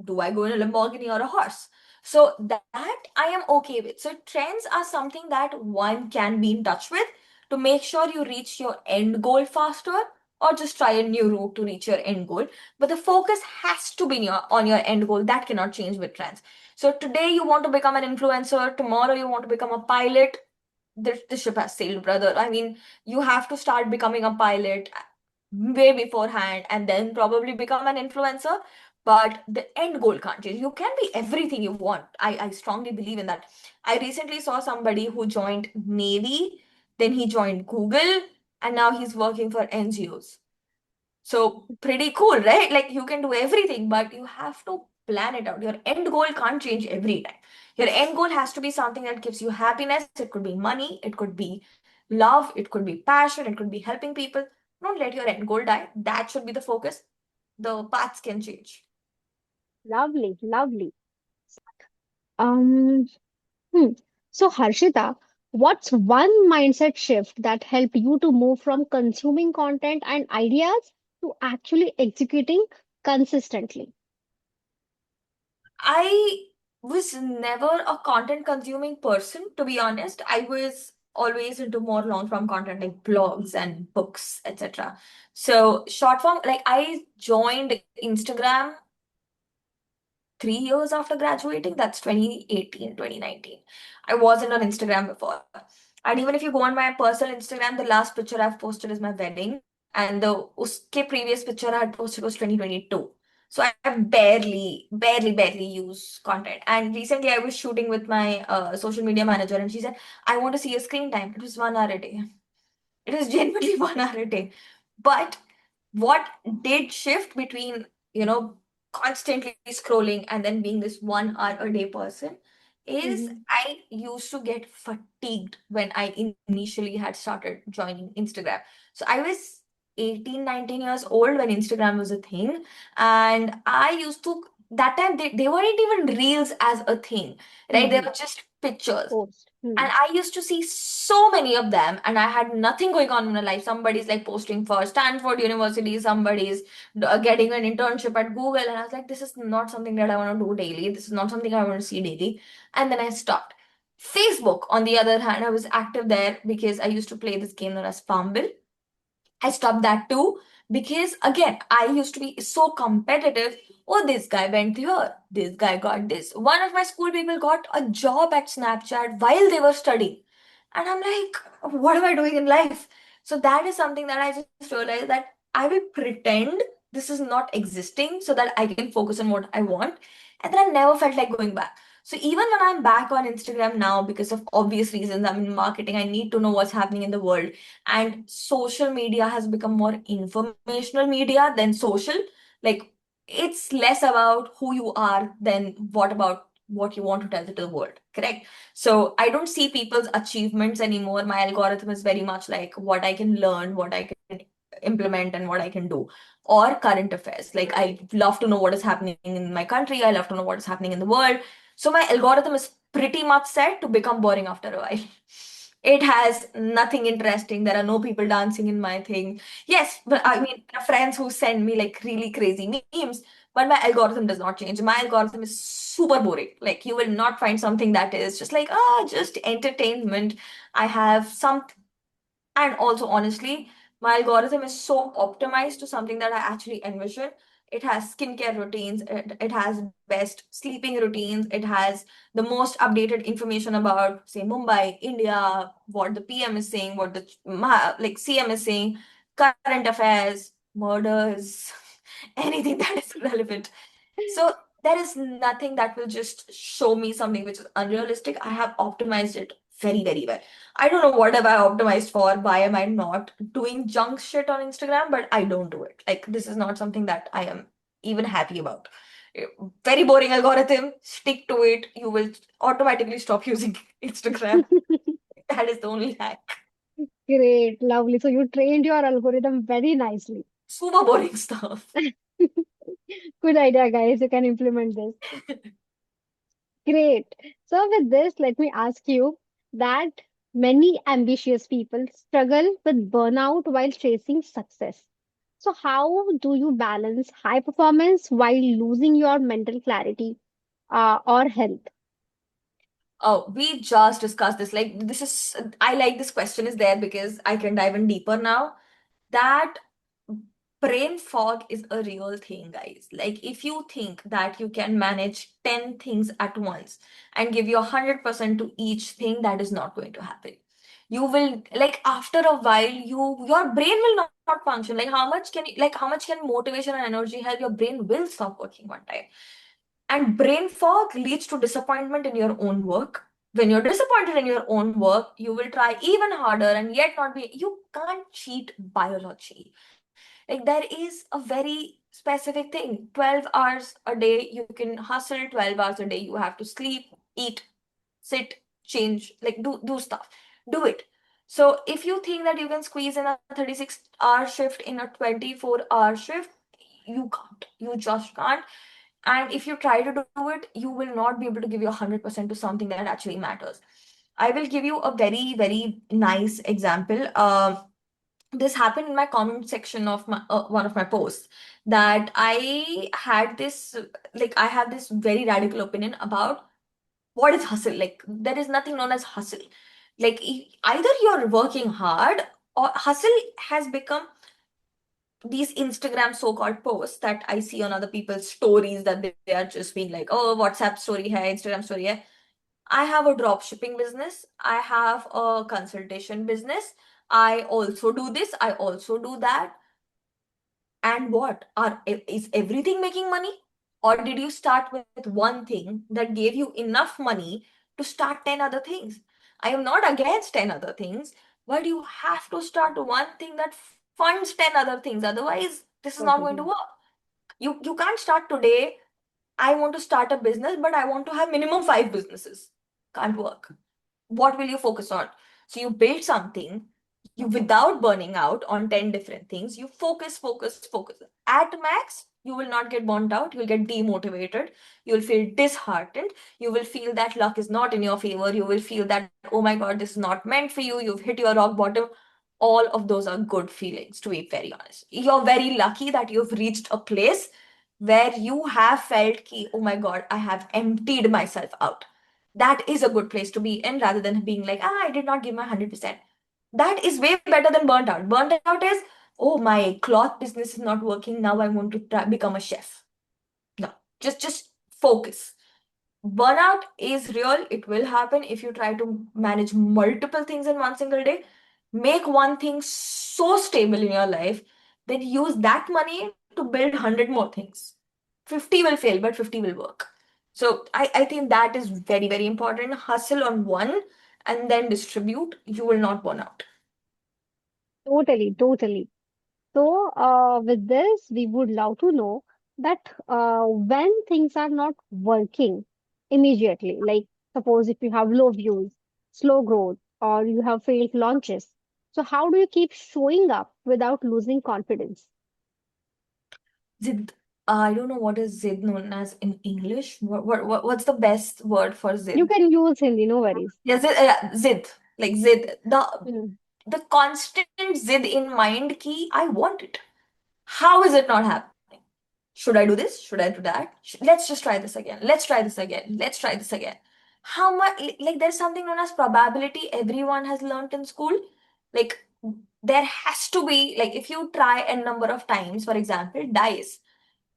Speaker 2: Do I go in a Lamborghini or a horse? So that I am okay with. So trends are something that one can be in touch with to make sure you reach your end goal faster, or just try a new route to reach your end goal. But the focus has to be on your end goal. That cannot change with trends. So today you want to become an influencer, tomorrow you want to become a pilot, the ship has sailed, brother. I mean, you have to start becoming a pilot way beforehand and then probably become an influencer. But the end goal can't change. You can be everything you want. I strongly believe in that. I recently saw somebody who joined Navy, then he joined Google, and now he's working for NGOs. So pretty cool, right? Like you can do everything, but you have to plan it out. Your end goal can't change every time. Your end goal has to be something that gives you happiness. It could be money, it could be love, it could be passion, it could be helping people. Don't let your end goal die. That should be the focus. The paths can change.
Speaker 1: Lovely, lovely. Um, hmm. So, Harshita, what's one mindset shift that helped you to move from consuming content and ideas to actually executing consistently?
Speaker 2: I was never a content consuming person, to be honest. I was always into more long form content like blogs and books, etc. So short form, like I joined Instagram 3 years after graduating. That's 2018, 2019. I wasn't on Instagram before. And even if you go on my personal Instagram, the last picture I've posted is my wedding. And the uske previous picture I had posted was 2022. So I barely use content. And recently I was shooting with my social media manager and she said, I want to see your screen time. It was 1 hour a day. It was genuinely 1 hour a day. But what did shift between, constantly scrolling and then being this 1 hour a day person is
Speaker 1: Mhm.
Speaker 2: I used to get fatigued when I initially had started joining Instagram. So I was 18, 19 years old when Instagram was a thing. And I used to, that time they weren't even reels as a thing, right? They
Speaker 1: Mhm.
Speaker 2: were just pictures.
Speaker 1: Post.
Speaker 2: And
Speaker 1: Hmm.
Speaker 2: I used to see so many of them, and I had nothing going on in my life. Somebody's like posting for Stanford University, somebody's getting an internship at Google, and I was like, this is not something that I want to do daily. This is not something I want to see daily. And then I stopped. Facebook, on the other hand, I was active there because I used to play this game known as Farmville. I stopped that too because again, I used to be so competitive. Oh, this guy went here. This guy got this. One of my school people got a job at Snapchat while they were studying. And I'm like, what am I doing in life? So that is something that I just realized that I will pretend this is not existing so that I can focus on what I want. And then I never felt like going back. So even when I'm back on Instagram now, because of obvious reasons, I'm in marketing, I need to know what's happening in the world, and social media has become more informational media than social. Like it's less about who you are than what you want to tell to the world, correct? So I don't see people's achievements anymore. My algorithm is very much like what I can learn, what I can implement, and what I can do. Or current affairs, like I love to know what is happening in my country, I love to know what is happening in the world. So my algorithm is pretty much set to become boring after a while. It has nothing interesting. There are no people dancing in my thing. Yes, but I mean, there are friends who send me like really crazy memes, but my algorithm does not change. My algorithm is super boring. Like, you will not find something that is just like, just entertainment. I have some, and also, honestly, my algorithm is so optimized to something that I actually envision. It has skincare routines, it has best sleeping routines, it has the most updated information about, say, Mumbai, India, what the PM is saying, what the like CM is saying, current affairs, murders, anything that is relevant. So there is nothing that will just show me something which is unrealistic. I have optimized it very well. I don't know what have I optimized for. Why am I not doing junk shit on Instagram? But I don't do it. Like, this is not something that I am even happy about. Very boring algorithm. Stick to it. You will automatically stop using Instagram. That is the only hack.
Speaker 1: Great, lovely. So you trained your algorithm very nicely.
Speaker 2: Super boring stuff.
Speaker 1: Good idea, guys. You can implement this. Great. So with this, let me ask you that many ambitious people struggle with burnout while chasing success. So how do you balance high performance while losing your mental clarity or health?
Speaker 2: Oh, we just discussed this. Like, this is, I like this question is there because I can dive in deeper now. That brain fog is a real thing, guys. Like, if you think that you can manage 10 things at once and give your 100% to each thing, that is not going to happen. You will, like, after a while, your brain will not function. Like, how much can motivation and energy help? Your brain will stop working one time. And brain fog leads to disappointment in your own work. When you're disappointed in your own work, you will try even harder and yet not be. You can't cheat biology. Like, there is a very specific thing. 12 hours a day, you can hustle, 12 hours a day, you have to sleep, eat, sit, change, like do stuff. Do it. So if you think that you can squeeze in a 36-hour shift in a 24-hour shift, you can't. You just can't. And if you try to do it, you will not be able to give your 100% to something that actually matters. I will give you a very nice example. This happened in my comment section of my one of my posts, that I had this, like, I have this very radical opinion about what is hustle? Like, there is nothing known as hustle. Like, either you're working hard, or hustle has become these Instagram so-called posts that I see on other people's stories, that they are just being like, oh, WhatsApp story hai, Instagram story hai. I have a drop shipping business. I have a consultation business. I also do this. I also do that. And what? Is everything making money? Or did you start with one thing that gave you enough money to start 10 other things? I am not against 10 other things, but you have to start one thing that funds 10 other things. Otherwise, this is not going to
Speaker 1: Totally.
Speaker 2: work. You can't start today. I want to start a business, but I want to have minimum five businesses. Can't work. What will you focus on? So you build something, you without burning out on 10 different things, you focus. At max, you will not get burnt out, you'll get demotivated, you'll feel disheartened, you will feel that luck is not in your favor, you will feel that, oh my God, this is not meant for you, you've hit your rock bottom. All of those are good feelings, to be very honest. You're very lucky that you've reached a place where you have felt ki, oh my God, I have emptied myself out. That is a good place to be in, rather than being like, I did not give my 100%. That is way better than burnt out. Burnt out is, oh, my cloth business is not working. Now I want to become a chef. No, just focus. Burnout is real. It will happen if you try to manage multiple things in one single day. Make one thing so stable in your life, then use that money to build 100 more things. 50 will fail, but 50 will work. So I think that is very, very important. Hustle on one and then distribute. You will not burn out.
Speaker 1: Totally, totally. So, with this, we would love to know that when things are not working immediately, like suppose if you have low views, slow growth, or you have failed launches, so how do you keep showing up without losing confidence?
Speaker 2: Zid. I don't know what is Zid known as in English. What's the best word for
Speaker 1: You
Speaker 2: Zid?
Speaker 1: can use Hindi, no worries.
Speaker 2: Yeah, Zid. Like Zid.
Speaker 1: Mm.
Speaker 2: The constant Zid in mind ki, I want it. How is it not happening? Should I do this? Should I do that? Let's just try this again. Let's try this again. Let's try this again. How much, like, there's something known as probability everyone has learned in school. Like, there has to be, like, if you try a number of times, for example, dice,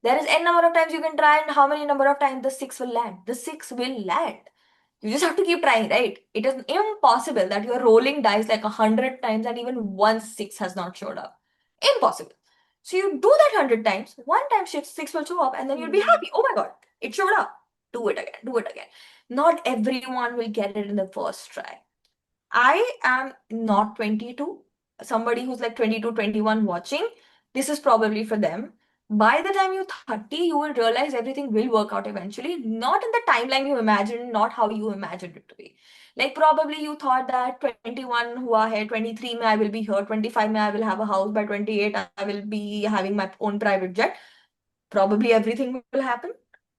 Speaker 2: there is n number of times you can try, and how many number of times the six will land. The six will land. You just have to keep trying, right? It is impossible that you're rolling dice like 100 times and even one six has not showed up. Impossible. So you do that 100 times, one time six will show up, and then you'll be
Speaker 1: Mm.
Speaker 2: happy. Oh my God, it showed up. Do it again, do it again. Not everyone will get it in the first try. I am not 22. Somebody who's like 22, 21 watching, this is probably for them. By the time you're 30, you will realize everything will work out eventually. Not in the timeline you imagined, not how you imagined it to be. Like, probably you thought that 21 hua hai, 23 mein I will be here, 25 mein I will have a house, by 28 I will be having my own private jet. Probably everything will happen,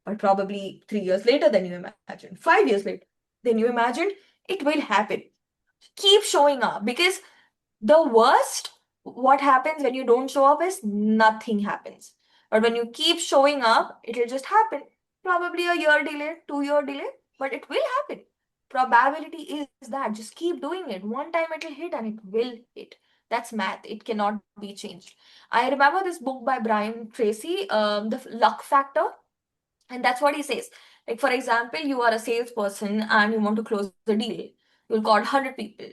Speaker 2: but probably 3 years later than you imagined, 5 years later than you imagined, it will happen. Keep showing up, because the worst what happens when you don't show up is nothing happens. But when you keep showing up, it'll just happen. Probably a year delay, 2 year delay, but it will happen. Probability is that. Just keep doing it. One time it'll hit and it will hit. That's math. It cannot be changed. I remember this book by Brian Tracy, The Luck Factor. And that's what he says. Like, for example, you are a salesperson and you want to close the deal. You'll call 100 people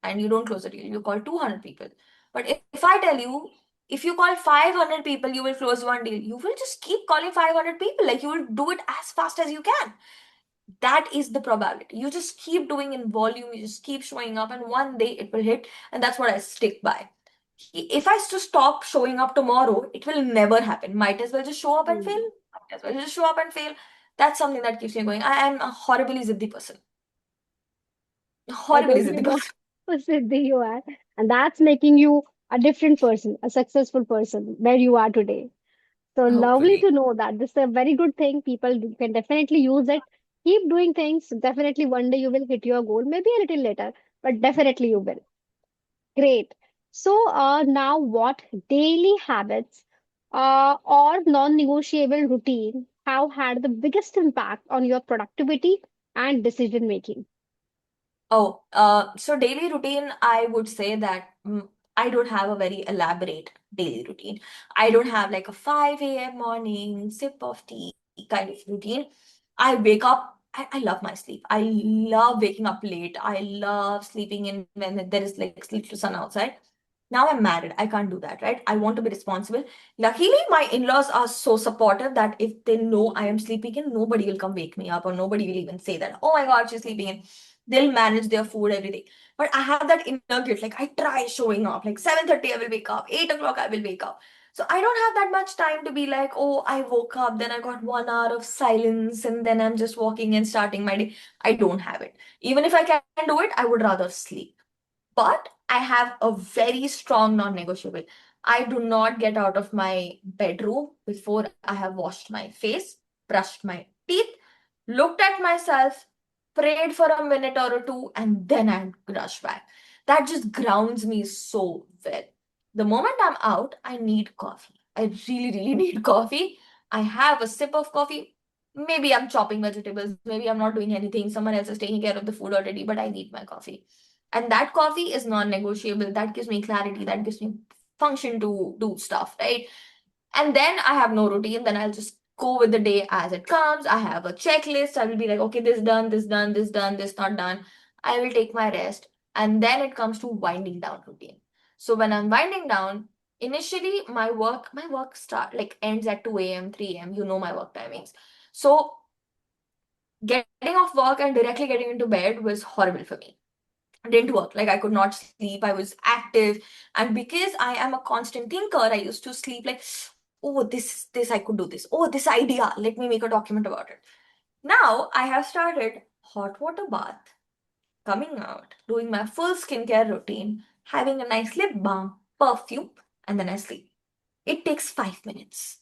Speaker 2: and you don't close the deal. You call 200 people. But if I tell you, if you call 500 people, you will close one deal. You will just keep calling 500 people. Like, you will do it as fast as you can. That is the probability. You just keep doing in volume. You just keep showing up, and one day it will hit. And that's what I stick by. If I just stop showing up tomorrow, it will never happen. Might as well just show up and fail.
Speaker 1: Mm.
Speaker 2: Might as well just show up and fail. That's something that keeps me going. I am a horribly ziddy person.
Speaker 1: I
Speaker 2: Horribly
Speaker 1: totally
Speaker 2: ziddy
Speaker 1: know
Speaker 2: person.
Speaker 1: how Siddhi you are, and that's making you a different person, a successful person where you are today. So lovely
Speaker 2: Hopefully.
Speaker 1: to know that. This is a very good thing. Can definitely use it. Keep doing things. Definitely one day you will hit your goal. Maybe a little later, but definitely you will. Great. So now what daily habits or non-negotiable routine have had the biggest impact on your productivity? and decision making?
Speaker 2: So daily routine, I would say that I don't have a very elaborate daily routine. I don't have like a 5 a.m. morning sip of tea kind of routine. I wake up. I love my sleep. I love waking up late. I love sleeping in when there is like sleep to sun outside. Now I'm married. I can't do that, right? I want to be responsible. Luckily, my in-laws are so supportive that if they know I am sleeping in, nobody will come wake me up or nobody will even say that, oh my God, she's sleeping in. They'll manage their food, everything. But I have that inner guilt. Like I try showing up. Like 7:30 I will wake up. 8 o'clock I will wake up. So I don't have that much time to be like, oh, I woke up, then I got 1 hour of silence, and then I'm just walking and starting my day. I don't have it. Even if I can do it, I would rather sleep. But I have a very strong non-negotiable. I do not get out of my bedroom before I have washed my face, brushed my teeth, looked at myself, prayed for a minute or two, and then I rush back. That just grounds me so well. The moment I'm out, I need coffee. I really, really need coffee. I have a sip of coffee. Maybe I'm chopping vegetables. Maybe I'm not doing anything. Someone else is taking care of the food already, but I need my coffee. And that coffee is non-negotiable. That gives me clarity. That gives me function to do stuff, right? And then I have no routine. Then I'll just go with the day as it comes. I have a checklist. I will be like, okay, this done, this done, this done, this not done. I will take my rest. And then it comes to winding down routine. So when I'm winding down, initially my work start like ends at 2 a.m., 3 a.m. You know my work timings. So getting off work and directly getting into bed was horrible for me. Didn't work. Like I could not sleep. I was active. And because I am a constant thinker, I used to sleep like, oh, this, I could do this. Oh, this idea. Let me make a document about it. Now I have started hot water bath, coming out, doing my full skincare routine, having a nice lip balm, perfume, and then I sleep. It takes 5 minutes.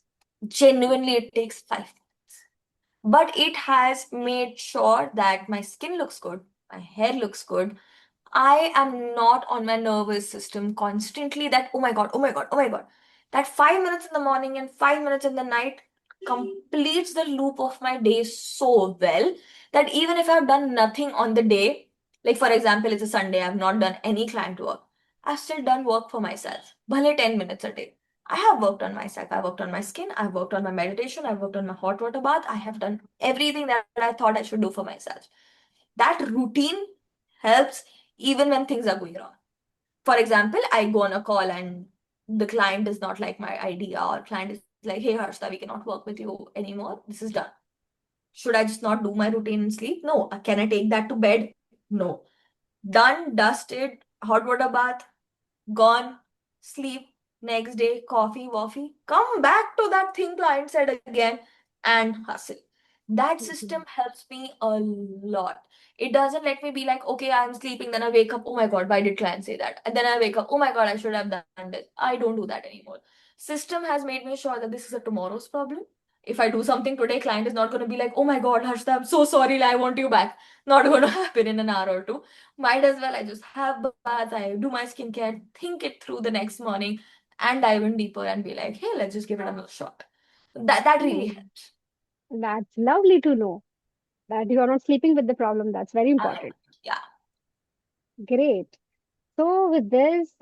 Speaker 2: Genuinely, it takes 5 minutes. But it has made sure that my skin looks good, my hair looks good, I am not on my nervous system constantly that, oh my God, oh my God, oh my God. That 5 minutes in the morning and 5 minutes in the night completes the loop of my day so well that even if I've done nothing on the day, like for example, it's a Sunday, I've not done any client work, I've still done work for myself. Bhale 10 minutes a day. I have worked on myself. I've worked on my skin. I've worked on my meditation. I've worked on my hot water bath. I have done everything that I thought I should do for myself. That routine helps even when things are going wrong. For example, I go on a call and the client does not like my idea, or client is like, hey Harshita, we cannot work with you anymore. This is done. Should I just not do my routine and sleep? No. Can I take that to bed? No. Done, dusted, hot water bath, gone, sleep, next day, coffee, waffy, come back to that thing client said again and hustle. That
Speaker 1: Mhm.
Speaker 2: system helps me a lot. It doesn't let me be like, okay, I'm sleeping, then I wake up, oh my God, why did client say that? And then I wake up, oh my God, I should have done this. I don't do that anymore. System has made me sure that this is a tomorrow's problem. If I do something today, client is not going to be like, oh my God, Harshita, I'm so sorry, I want you back. Not going to happen in an hour or two. Might as well I just have bath, I do my skincare, think it through the next morning, and dive in deeper and be like, hey, let's just give it another shot. That really
Speaker 1: Oh,
Speaker 2: helps.
Speaker 1: that's lovely to know that you are not sleeping with the problem. That's very
Speaker 2: Uh,
Speaker 1: important.
Speaker 2: yeah.
Speaker 1: Great. So with this,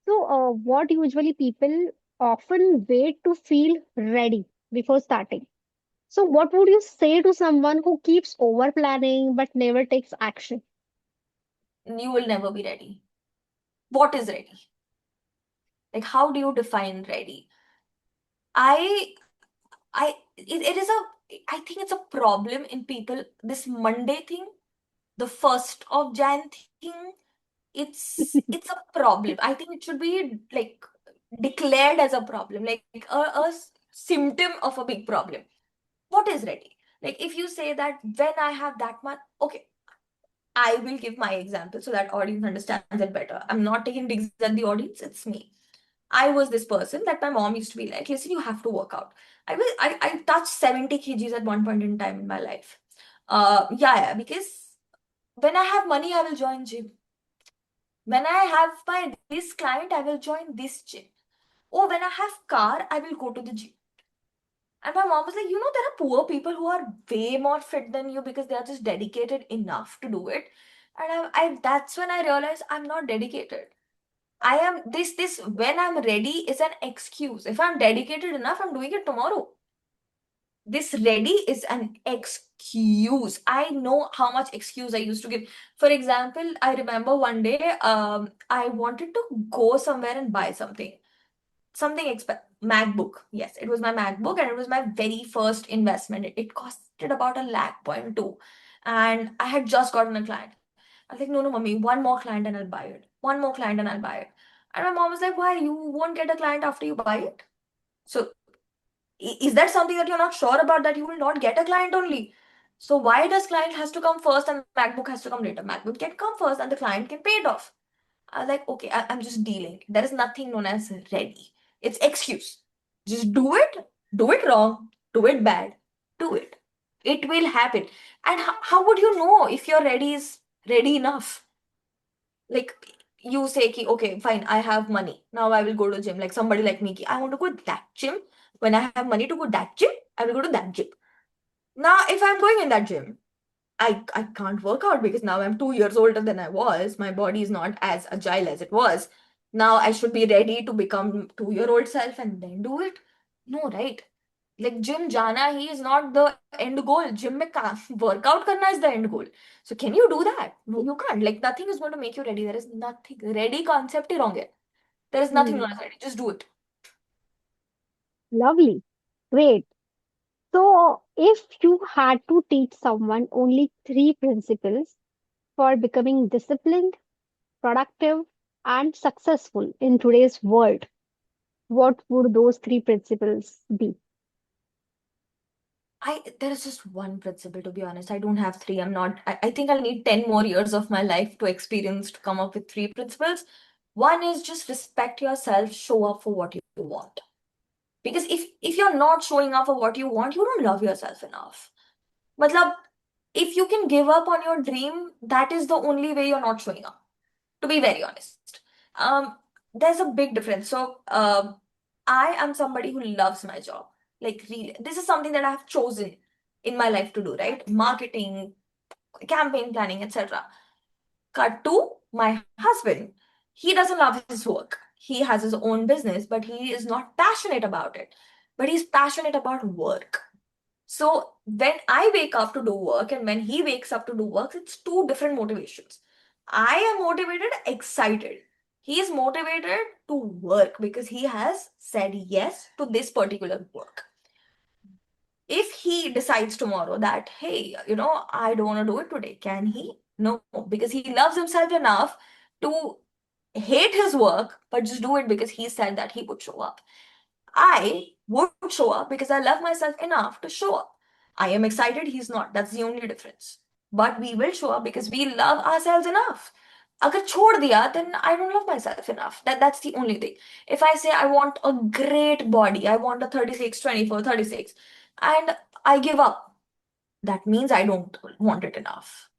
Speaker 1: what usually people often wait to feel ready before starting. So what would you say to someone who keeps over planning but never takes action?
Speaker 2: You will never be ready. What is ready? Like, how do you define ready? I, it is I think it's a problem in people. This Monday thing, the 1st of Jan thing, it's a problem. I think it should be like declared as a problem, like a symptom of a big problem. What is ready? Like if you say that when I have that much, okay, I will give my example so that audience understands it better. I'm not taking digs at the audience, it's me. I was this person that my mom used to be like, listen, you have to work out. I touched 70 kgs at one point in time in my life. Yeah, because when I have money, I will join gym. When I have my this client, I will join this gym. Oh, when I have car, I will go to the gym. And my mom was like, there are poor people who are way more fit than you because they are just dedicated enough to do it. And that's when I realized I'm not dedicated. I am this when I'm ready is an excuse. If I'm dedicated enough, I'm doing it tomorrow. This ready is an excuse. I know how much excuse I used to give. For example, I remember one day, I wanted to go somewhere and buy something MacBook. Yes, it was my MacBook, and it was my very first investment. It costed about a lakh point two, and I had just gotten a client. I was like, no, no, mommy, one more client and I'll buy it. One more client and I'll buy it. And my mom was like, why? You won't get a client after you buy it. So is that something that you're not sure about, that you will not get a client only? So why does client has to come first and MacBook has to come later? MacBook can come first and the client can pay it off. I was like, okay, I'm just dealing. There is nothing known as ready. It's excuse. Just do it wrong, do it bad, do it. It will happen. And how would you know if your ready is ready enough? Like you say, ki, okay, fine, I have money. Now I will go to gym. Like somebody like me, ki, I want to go to that gym. When I have money to go that gym, I will go to that gym. Now, if I'm going in that gym, I can't work out because now I'm 2 years older than I was. My body is not as agile as it was. Now I should be ready to become 2 year old self and then do it. No, right? Like gym jana he is not the end goal. Gym mein workout karna is the end goal. So can you do that? No, you can't. Like nothing is going to make you ready. There is nothing. Ready concept hi wrong hai. There is nothing
Speaker 1: Hmm.
Speaker 2: known as ready. Just do it.
Speaker 1: Lovely. Great. So, if you had to teach someone only three principles for becoming disciplined, productive, and successful in today's world, what would those three principles be?
Speaker 2: There is just one principle, to be honest. I don't have three. I think I'll need 10 more years of my life to experience to come up with three principles. One is just respect yourself, show up for what you want. Because if you're not showing up for what you want, you don't love yourself enough. Matlab, if you can give up on your dream, that is the only way you're not showing up, to be very honest. Um, there's a big difference. So, I am somebody who loves my job. Like, really, this is something that I have chosen in my life to do, right? Marketing, campaign planning, etc. Cut to my husband. He doesn't love his work. He has his own business, but he is not passionate about it. But he's passionate about work. So when I wake up to do work and when he wakes up to do work, it's two different motivations. I am motivated, excited. He is motivated to work because he has said yes to this particular work. If he decides tomorrow that, hey, I don't want to do it today, can he? No, because he loves himself enough to hate his work, but just do it because he said that he would show up. I would show up because I love myself enough to show up. I am excited, he's not. That's the only difference. But we will show up because we love ourselves enough. अगर छोड़ दिया, then I don't love myself enough. That's the only thing. If I say I want a great body, I want a 36, 24, 36, and I give up, that means I don't want it enough.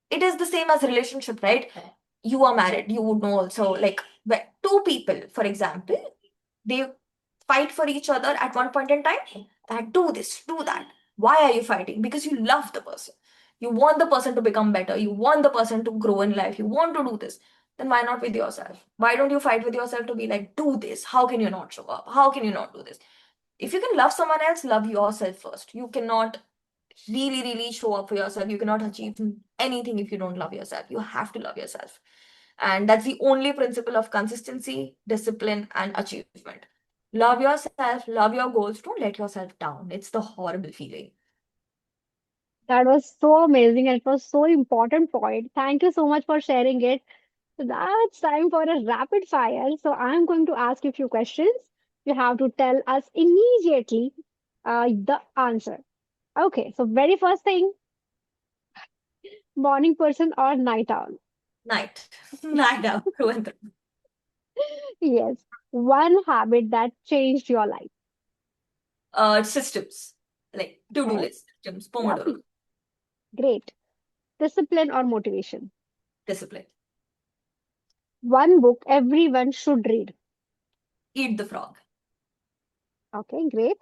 Speaker 2: It is the same as relationship, right? You are married, you would know also, like, when two people, for example, they fight for each other at one point in time, that do this, do that. Why are you fighting? Because you love the person. You want the person to become better. You want the person to grow in life. You want to do this. Then why not with yourself? Why don't you fight with yourself to be like, do this? How can you not show up? How can you not do this? If you can love someone else, love yourself first. You cannot really, really show up for yourself. You cannot achieve anything if you don't love yourself. You have to love yourself. And that's the only principle of consistency, discipline, and achievement. Love yourself, love your goals. Don't let yourself down. It's the horrible feeling.
Speaker 1: That was so amazing and it was so important point. Thank you so much for sharing it. So that's time for a rapid fire. So I'm going to ask you a few questions. You have to tell us immediately the answer. Okay, so very first thing, morning person or night owl?
Speaker 2: Night. Night out. Through and through.
Speaker 1: Yes, one habit that changed your life.
Speaker 2: Systems. Like to-do
Speaker 1: Okay,
Speaker 2: list, systems, Pomodoro,
Speaker 1: lovely, great. Discipline or motivation?
Speaker 2: discipline.
Speaker 1: One book everyone should read.
Speaker 2: Eat the frog.
Speaker 1: Okay, great.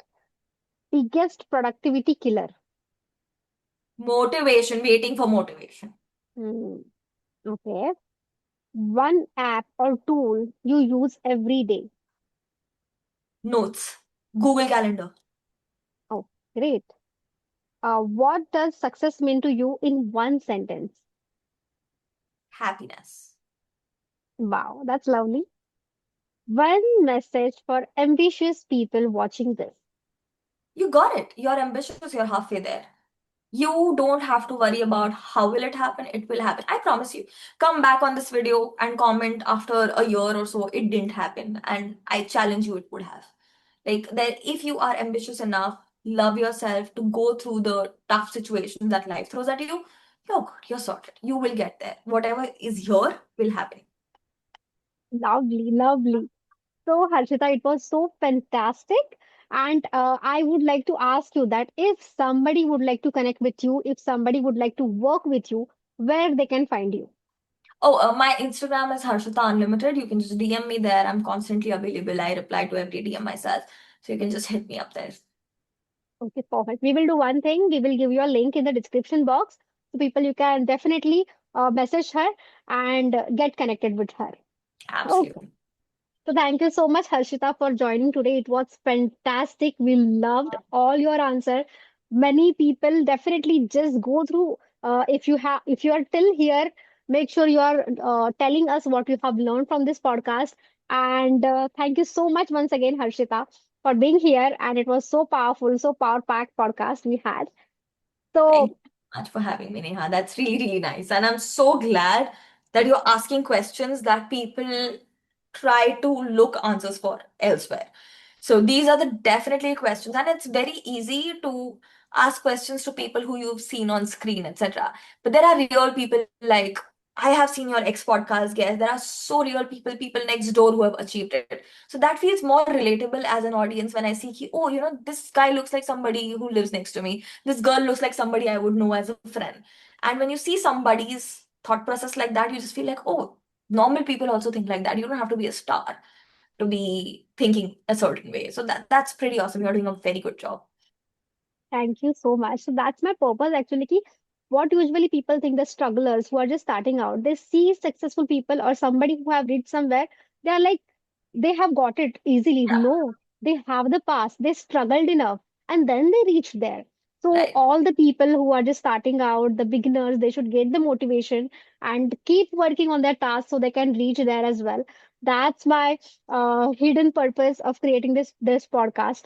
Speaker 1: Biggest productivity killer.
Speaker 2: Motivation, waiting for motivation.
Speaker 1: Hmm. Okay. One app or tool you use every day.
Speaker 2: Notes. Google Calendar.
Speaker 1: Oh, great. What does success mean to you in one sentence?
Speaker 2: Happiness.
Speaker 1: Wow, that's lovely. One message for ambitious people watching this.
Speaker 2: You got it. You're ambitious, you're halfway there. You don't have to worry about how will it happen. It will happen. I promise you. Come back on this video and comment after a year or so, it didn't happen. And I challenge you, it would have. Like that, if you are ambitious enough, love yourself to go through the tough situations that life throws at you, you're good, you're sorted. You will get there. Whatever is here will happen.
Speaker 1: Lovely, lovely. So, Harshita, it was so fantastic. And I would like to ask you that if somebody would like to connect with you, if somebody would like to work with you, where they can find you.
Speaker 2: Oh, my Instagram is Harshita Unlimited. You can just DM me there. I'm constantly available. I reply to every DM myself. So you can just hit me up there.
Speaker 1: Okay, perfect. We will do one thing. We will give you a link in the description box. So, people, you can definitely message her and get connected with her. Okay.
Speaker 2: Absolutely.
Speaker 1: So thank you so much, Harshita, for joining today. It was fantastic. We loved all your answer. Many people definitely just go through. If you are till here, make sure you are telling us what you have learned from this podcast. And thank you so much once again, Harshita, for being here. And it was so powerful, so power packed podcast we had.
Speaker 2: Thank
Speaker 1: So
Speaker 2: you so much for having me, Neha. That's really, really nice. And I'm so glad that you're asking questions that people try to look answers for elsewhere. So these are the definitely questions, and it's very easy to ask questions to people who you've seen on screen, etc. But there are real people like I have seen your ex podcast guest. There are so real people, people next door who have achieved it. So that feels more relatable as an audience when I see, oh, this guy looks like somebody who lives next to me. This girl looks like somebody I would know as a friend. And when you see somebody's thought process like that, you just feel like, oh, normal people also think like that. You don't have to be a star to be thinking a certain way. So that's pretty awesome. You're doing a very good job.
Speaker 1: thank you so much. So that's my purpose actually. Ki what usually people think the strugglers who are just starting out, they see successful people or somebody who have reached somewhere, they are like, they have got it easily. No, they have the past, they struggled enough, and then they reached there. So
Speaker 2: Right.
Speaker 1: all the people who are just starting out, the beginners, they should get the motivation and keep working on their tasks so they can reach there as well. That's my hidden purpose of creating this podcast.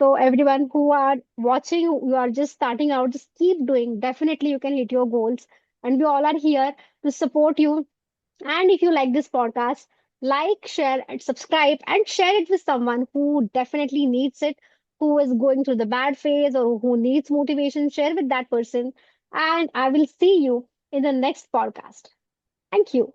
Speaker 1: So everyone who are watching, you are just starting out, just keep doing. Definitely you can hit your goals. And we all are here to support you. And if you like this podcast, like, share, and subscribe and share it with someone who definitely needs it, who is going through the bad phase or who needs motivation. Share with that person. And I will see you in the next podcast. Thank you.